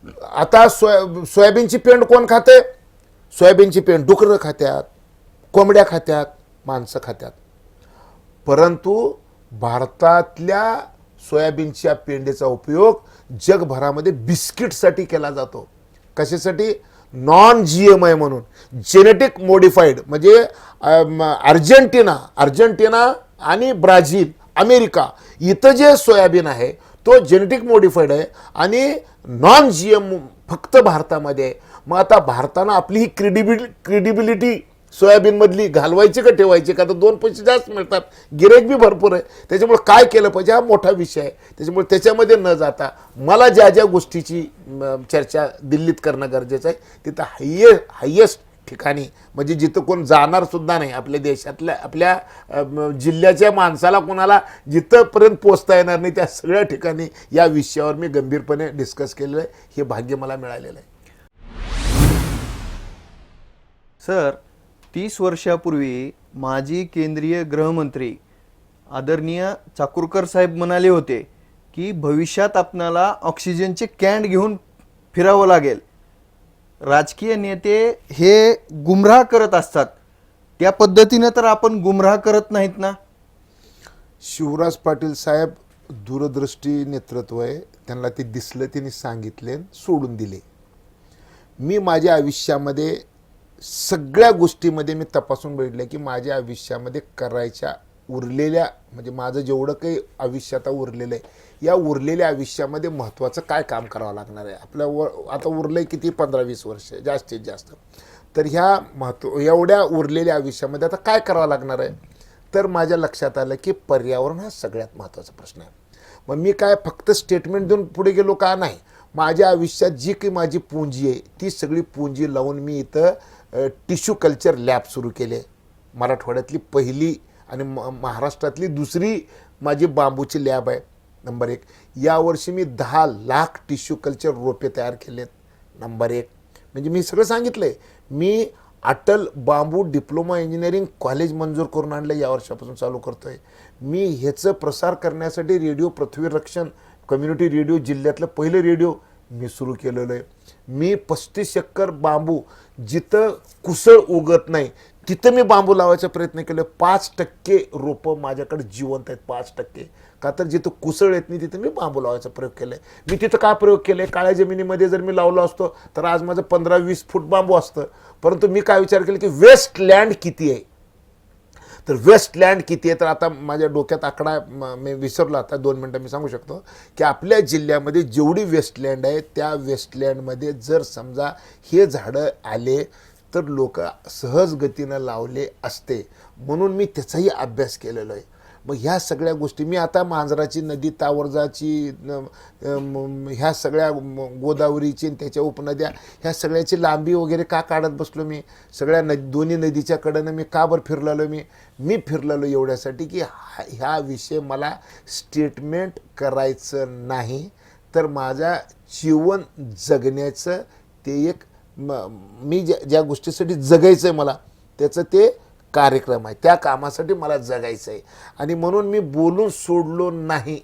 आता सोयाबीनची पेंड कोण खाते? सोयाबीनची पेंड डुकरं खात्यात, कोंबड्या खात्यात, माणसं खात्यात. परंतु भारतातल्या सोयाबीनच्या पेंडीचा उपयोग जगभरामध्ये बिस्किटसाठी केला जातो. कशासाठी? नॉन GMI म्हणून, जेनेटिक मॉडिफाईड. म्हणजे अर्जेंटिना आणि ब्राझील, अमेरिका इथं जे सोयाबीन आहे तो जेनेटिक मॉडिफाईड आहे आणि नॉन GM फक्त भारतामध्ये आहे. मग आता भारतानं आपली ही क्रेडिबिलिटी सोयाबीनमधली घालवायची का ठेवायची का? तर 2 पैसे जास्त मिळतात, गिरेक बी भरपूर आहे. त्याच्यामुळे काय केलं पाहिजे हा मोठा विषय आहे. त्याच्यामुळे त्याच्यामध्ये न जाता मला ज्या ज्या गोष्टीची चर्चा दिल्लीत करणं गरजेचं आहे तिथं हायेस्ट ठिकाणी, म्हणजे जिथं कोण जाणार सुद्धा नाही आपल्या देशातल्या, आपल्या जिल्ह्याच्या माणसाला कोणाला जिथंपर्यंत पोचता येणार नाही त्या सगळ्या ठिकाणी या विषयावर मी गंभीरपणे डिस्कस केलेलं आहे. हे भाग्य मला मिळालेलं आहे. सर, 30 वर्षापूर्वी माजी केंद्रीय गृहमंत्री आदरणीय चाकूरकर साहेब म्हणाले होते की भविष्यात आपणाला ऑक्सिजनचे कॅन घेऊन फिरावं लागेल. राजकीय नेते हे गुमराह करत असतात, त्या पद्धतीनं तर आपण गुमराह करत नाहीत ना? शिवराज पाटील साहेब दूरदृष्टी नेतृत्व आहे, त्यांना ते दिसलं, त्यांनी सांगितले, सोडून दिले. मी माझ्या आयुष्यामध्ये सगळ्या गोष्टीमध्ये मी तपासून बघितलं की माझ्या आयुष्यामध्ये करायच्या उरलेल्या, म्हणजे माझं जेवढं काही आयुष्य आता उरलेलं आहे, या उरलेल्या आयुष्यामध्ये महत्त्वाचं काय काम करावं लागणार आहे. आता उरलं आहे किती, 15-20 वर्ष जास्तीत जास्त. तर ह्या एवढ्या उरलेल्या आयुष्यामध्ये आता काय करावं लागणार आहे? तर माझ्या लक्षात आलं की पर्यावरण हा सगळ्यात महत्त्वाचा प्रश्न आहे. मग मी काय फक्त स्टेटमेंट देऊन पुढे गेलो का? नाही. माझ्या आयुष्यात जी काही माझी पुंजी आहे ती सगळी पुंजी लावून मी इथं टिश्यू कल्चर लॅब सुरू केले. मराठवाड्यातली पहिली आणि महाराष्ट्रातली दुसरी माझी बांबूची लॅब आहे. नंबर 1. यावर्षी मी 10 लाख टिश्यू कल्चर रोपे तयार केलेत. नंबर 1. म्हणजे मी सगळं सांगितलं आहे. मी अटल बांबू डिप्लोमा इंजिनिअरिंग कॉलेज मंजूर करून आणलं, या वर्षापासून चालू करतो आहे. मी ह्याचं प्रसार करण्यासाठी रेडिओ पृथ्वी रक्षण कम्युनिटी रेडिओ, जिल्ह्यातलं पहिलं रेडिओ मी सुरू केलेलं आहे. मी 35 एकर बांबू, जिथं कुसळ उगत नाही तिथं मी बांबू लावायचा प्रयत्न केला. 5% रोपं माझ्याकडे जिवंत आहेत, 5%. का तर जिथं कुसळ येत नाही तिथं मी बांबू लावायचा प्रयोग केला आहे. मी तिथं काय प्रयोग केले? काळ्या जमिनीमध्ये जर मी लावलो असतो तर आज माझं 15-20 फूट बांबू असतं. परंतु मी काय विचार केला की वेस्ट लँड किती आहे, तर वेस्ट लँड किती आहे, तर आता माझ्या डोक्यात आकडा मी विसरलो, आता 2 मिनटं मी सांगू शकतो की आपल्या जिल्ह्यामध्ये जेवढी वेस्टलँड आहे त्या वेस्टलँडमध्ये जर समजा हे झाडं आले तर लोक सहज गतीनं लावले असते. म्हणून मी त्याचाही अभ्यास केलेला आहे. मग ह्या सगळ्या गोष्टी मी आता मांजराची नदी, तावरजाची, ह्या सगळ्या गोदावरीची त्याच्या उपनद्या, ह्या सगळ्याची लांबी वगैरे का काढत बसलो मी? सगळ्या दोन्ही नदीच्या कडेनं मी का बरं फिरलेलो? मी फिरलेलो एवढ्यासाठी की ह्या विषय मला स्टेटमेंट करायचं नाही, तर माझ्या जीवन जगण्याचं ते एक मी ज्या गोष्टीसाठी जगायचं आहे मला त्याचं ते कार्यक्रम आहे, त्या कामासाठी मला जगायचं आहे. आणि म्हणून मी बोलून सोडलो नाही,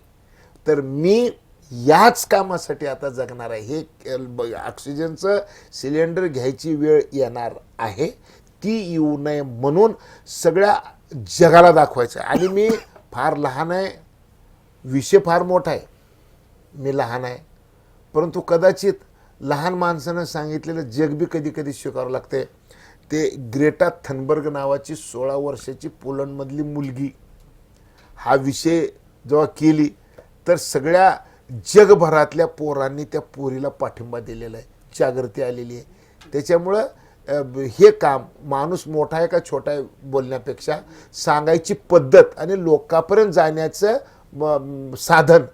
तर मी याच कामासाठी आता जगणार आहे. हे ऑक्सिजनचं सिलेंडर घ्यायची वेळ येणार आहे, ती येऊ नये म्हणून सगळ्या जगाला दाखवायचं आहे. आणि मी फार लहान आहे, विषय फार मोठा आहे, मी लहान आहे, परंतु कदाचित लहान माणसानं सांगितलेलं जग बी कधी कधी स्वीकारावं लागते. ते ग्रेटा थनबर्ग नावाची 16 वर्षाची पोलंडमधली मुलगी हा विषय जेव्हा केली तर सगळ्या जगभरातल्या पोरांनी त्या पोरीला पाठिंबा दिलेला आहे, जागृती आलेली आहे. त्याच्यामुळं हे काम माणूस मोठा आहे का छोटा आहे बोलण्यापेक्षा सांगायची पद्धत आणि लोकांपर्यंत जाण्याचं साधन,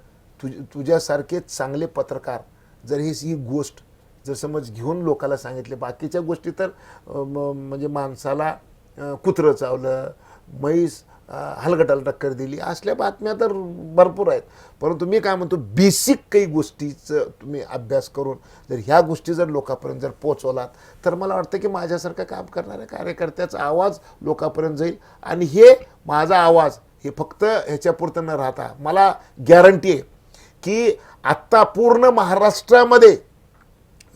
तुझ्यासारखे चांगले पत्रकार जर ही गोष्ट जर समज घेऊन लोकाला सांगितले, बाकीच्या गोष्टी तर म्हणजे माणसाला कुत्रं चावलं, म्हैस हलगटाला टक्कर दिली, असल्या बातम्या तर भरपूर आहेत. परंतु मी काय म्हणतो, बेसिक काही गोष्टीचं तुम्ही अभ्यास करून जर ह्या गोष्टी जर लोकांपर्यंत जर पोचवलात तर मला वाटतं की माझ्यासारखं काम करणाऱ्या कार्यकर्त्याचा आवाज लोकांपर्यंत जाईल. आणि हे माझा आवाज हे फक्त ह्याच्यापुरतं न राहता मला गॅरंटी आहे की आत्ता पूर्ण महाराष्ट्रामध्ये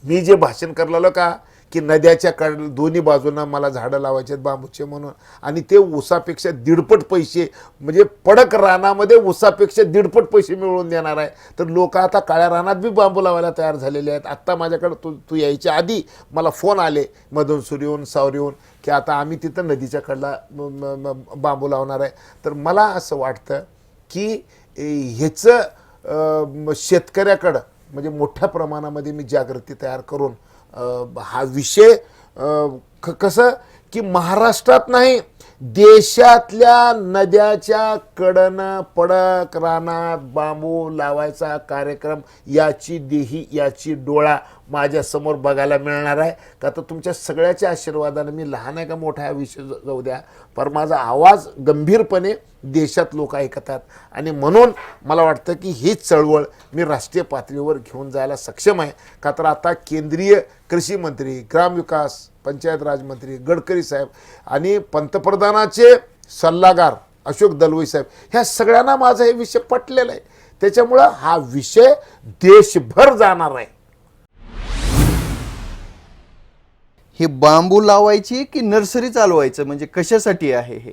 मी जे भाषण करलेलं का की नद्याच्या दोन्ही बाजूंना मला झाडं लावायचे आहेत बांबूचे म्हणून, आणि ते ऊसापेक्षा 1.5 पैसे म्हणजे पडक रानामध्ये ऊसापेक्षा 1.5 पैसे मिळवून देणार आहे. तर लोक आता काळ्या रानात बी बांबू लावायला तयार झालेले आहेत. आत्ता माझ्याकडे तू यायच्या आधी मला फोन आले मधून सूर्यहून सावरीहून की आता आम्ही तिथं नदीच्या कडला बांबू लावणार आहे. तर मला असं वाटतं की ह्याचं शेतकऱ्याकडं म्हणजे मोठ्या प्रमाणामध्ये मी जागृती तयार करून हा विषय कसं की महाराष्ट्रात नाही देशातल्या नद्याच्या कडनं पडक रानात बांबू लावायचा कार्यक्रम याची देही याची डोळा माझ्यासमोर बघायला मिळणार आहे. का तर तुमच्या सगळ्याच्या आशीर्वादाने मी लहान आहे का मोठा हा विषय जाऊ द्या, पण माझा आवाज गंभीरपणे देशात लोक ऐकतात. आणि म्हणून मला वाटतं की हीच चळवळ मी राष्ट्रीय पातळीवर घेऊन जायला सक्षम आहे. का तर आता केंद्रीय कृषी मंत्री, ग्रामविकास, पंचायत राज मंत्री गडकरी साहेब आणि पंतप्रधानाचे सल्लागार अशोक दलवई साहेब ह्या सगळ्यांना माझा हे विषय पटलेला आहे. त्याच्यामुळं हा विषय देशभर जाणार आहे. हे बांबू लावायची की नर्सरी चालवायचं म्हणजे कशासाठी आहे हे?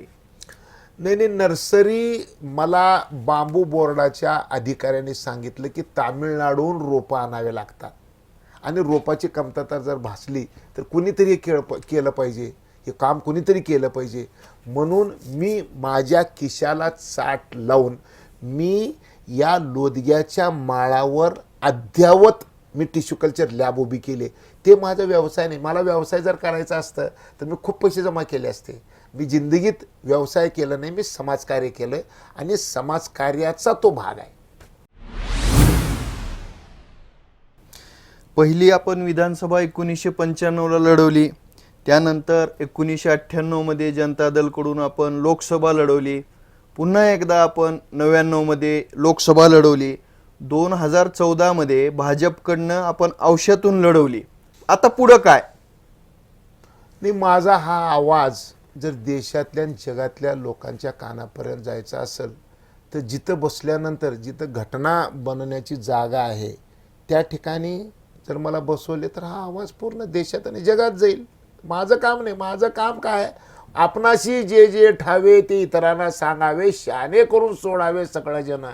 नाही, नर्सरी मला बांबू बोर्डाच्या अधिकाऱ्यांनी सांगितलं की तामिळनाडूहून रोपं आणावे लागतात आणि रोपाची कमतरता जर भासली तर कुणीतरी हे केलं पाहिजे, हे काम कुणीतरी केलं पाहिजे. म्हणून मी माझ्या खिशाला चाट लावून मी या लोदग्याच्या माळावर अद्यावत मी टिश्यू कल्चर लॅब उभी केले. ते माझा व्यवसाय नाही. मला व्यवसाय जर करायचा असतं तर मी खूप पैसे जमा केले असते. मी जिंदगीत व्यवसाय केला नाही, मी समाजकार्य केलं आणि समाजकार्याचा तो भाग आहे. पहिली आपण विधानसभा 1995ला लढवली, त्यानंतर 1998 मध्ये जनता दलकडून आपण लोकसभा लढवली, पुन्हा एकदा आपण 99 मध्ये लोकसभा लढवली, 2014 मध्ये भाजपकडनं आपण औषधातून लढवली. आता पुढं काय? नाही, माझा हा आवाज जर देशातल्या आणि जगातल्या लोकांच्या कानापर्यंत जायचा असेल तर जिथं बसल्यानंतर जिथं घटना बनण्याची जागा आहे त्या ठिकाणी जर मला बसवले तर हा आवाज पूर्ण देशात आणि जगात जाईल. माझं काम नाही. माझं काम काय, आपणाशी जे जे ठावे ते इतरांना सांगावे, शहाणे करून सोडावे सगळ्या जन.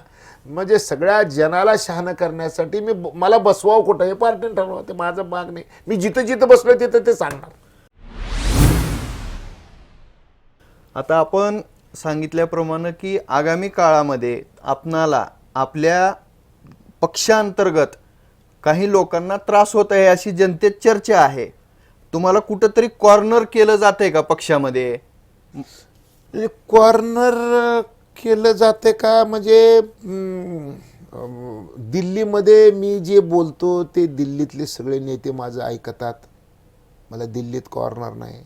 म्हणजे सगळ्या जनाला शहाणं करण्यासाठी मला बसवावं कुठं हे पार्टीने ठरवलं, ते माझं भाग नाही. मी जिथं जिथं बसलो तिथं ते सांगणार. आता आपण सांगितल्याप्रमाणे की आगामी काळामध्ये आपणाला आपल्या पक्षांतर्गत काही लोकांना त्रास होत आहे अशी जनतेत चर्चा आहे. तुम्हाला कुठंतरी कॉर्नर केलं जातंय का पक्षामध्ये? कॉर्नर केलं जाते का म्हणजे दिल्लीमध्ये मी जे बोलतो ते दिल्लीतले सगळे नेते माझं ऐकतात. मला दिल्लीत कॉर्नर नाही,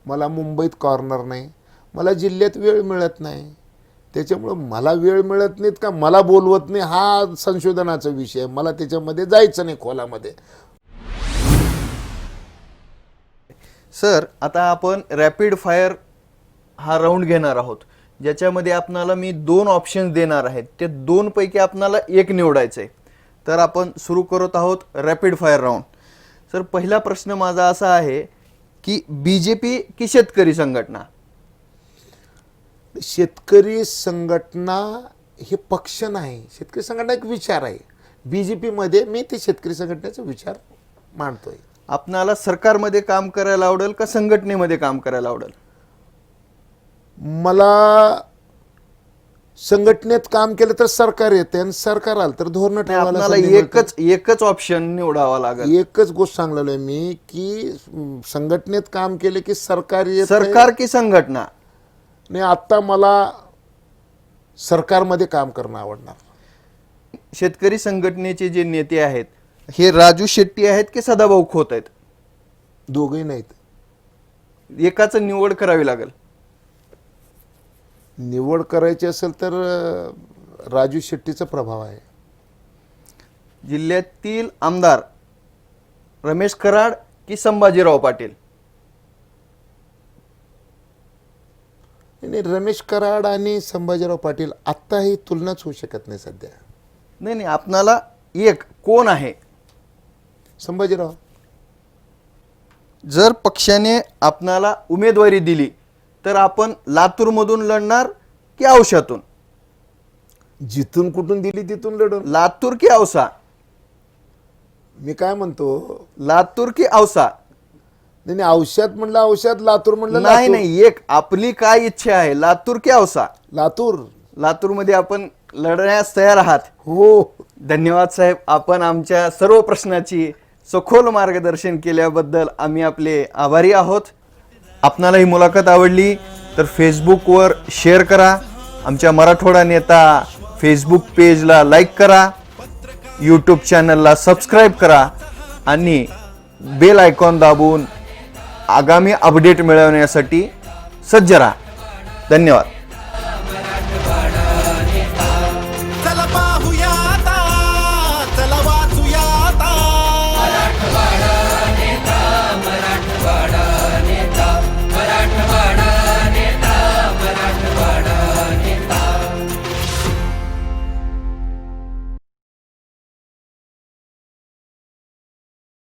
मला मुंबईत कॉर्नर नाही, मला जिल्ह्यात वेळ मिळत नाही. त्याच्यामुळं मला वेळ मिळत नाहीत का मला बोलवत नाही हा संशोधनाचा विषय. मला त्याच्यामध्ये जायचं नाही खोलामध्ये. सर, आता आपण रॅपिड फायर हा राऊंड घेणार आहोत, ज्याच्यामध्ये आपणाला मी 2 ऑप्शन्स देणार आहेत. ते 2 पैकी आपणाला एक निवडायचं आहे. तर आपण सुरू करत आहोत रॅपिड फायर राऊंड. सर, पहिला प्रश्न माझा असा आहे की बीजेपी की शेतकरी संघटना? शेतकरी संघटना हे पक्ष नाही, शेतकरी संघटना एक विचार आहे. बीजेपीमध्ये मी ते शेतकरी संघटनेचा विचार मांडतोय. आपणाला सरकारमध्ये काम करायला आवडेल का संघटनेमध्ये काम करायला आवडेल? मला संघटनेत काम केलं तर सरकार येते आणि सरकार आलं तर धोरण ठेवायला आपल्याला संधी मिळते. एकच ऑप्शन निवडावा लागेल. एकच गोष्ट सांगलेलो आहे मी की संघटनेत काम केले की सरकार येते. सरकार की संघटना? नाही, आता मला सरकारमध्ये काम करणं आवडणार. शेतकरी संघटनेचे जे नेते आहेत हे राजू शेट्टी आहेत की सदाभाऊ खोत आहेत? दोघेही नाहीत. एकाच निवड करावी लागेल. निवड करायची असेल तर राजू शेट्टीचा प्रभाव आहे. जिल्ह्यातील आमदार रमेश कराड की संभाजीराव पाटील? नाही, रमेश कराड आणि संभाजीराव पाटील आत्ता ही तुलनाच होऊ शकत नाही सध्या. नाही, आपणाला एक कोण आहे? संभाजीराव. जर पक्षाने आपणाला उमेदवारी दिली तर आपण लातूरमधून लढणार की औशातून? जिथून कुठून दिली तिथून लढून. लातूर की औसा? मी काय म्हणतो, लातूर की औसा? नाही नाही, औषध म्हणलं औषध, लातूर म्हणलं नाही लातूर. नाही, एक आपली काय इच्छा आहे, लातूर की औसा? लातूर. लातूरमध्ये आपण लढण्यास तयार आहात? हो. धन्यवाद साहेब, आपण आमच्या सर्व प्रश्नाची सखोल मार्गदर्शन केल्याबद्दल आम्ही आपले आभारी आहोत. आपणाला ही मुलाखत आवडली तर फेसबुकवर शेअर करा, आमच्या मराठवाडा नेता फेसबुक पेजला लाईक करा, यूट्यूब चॅनलला सबस्क्राईब करा आणि बेल आयकॉन दाबून आगामी अपडेट मिळवण्यासाठी सज्ज राहा. धन्यवाद.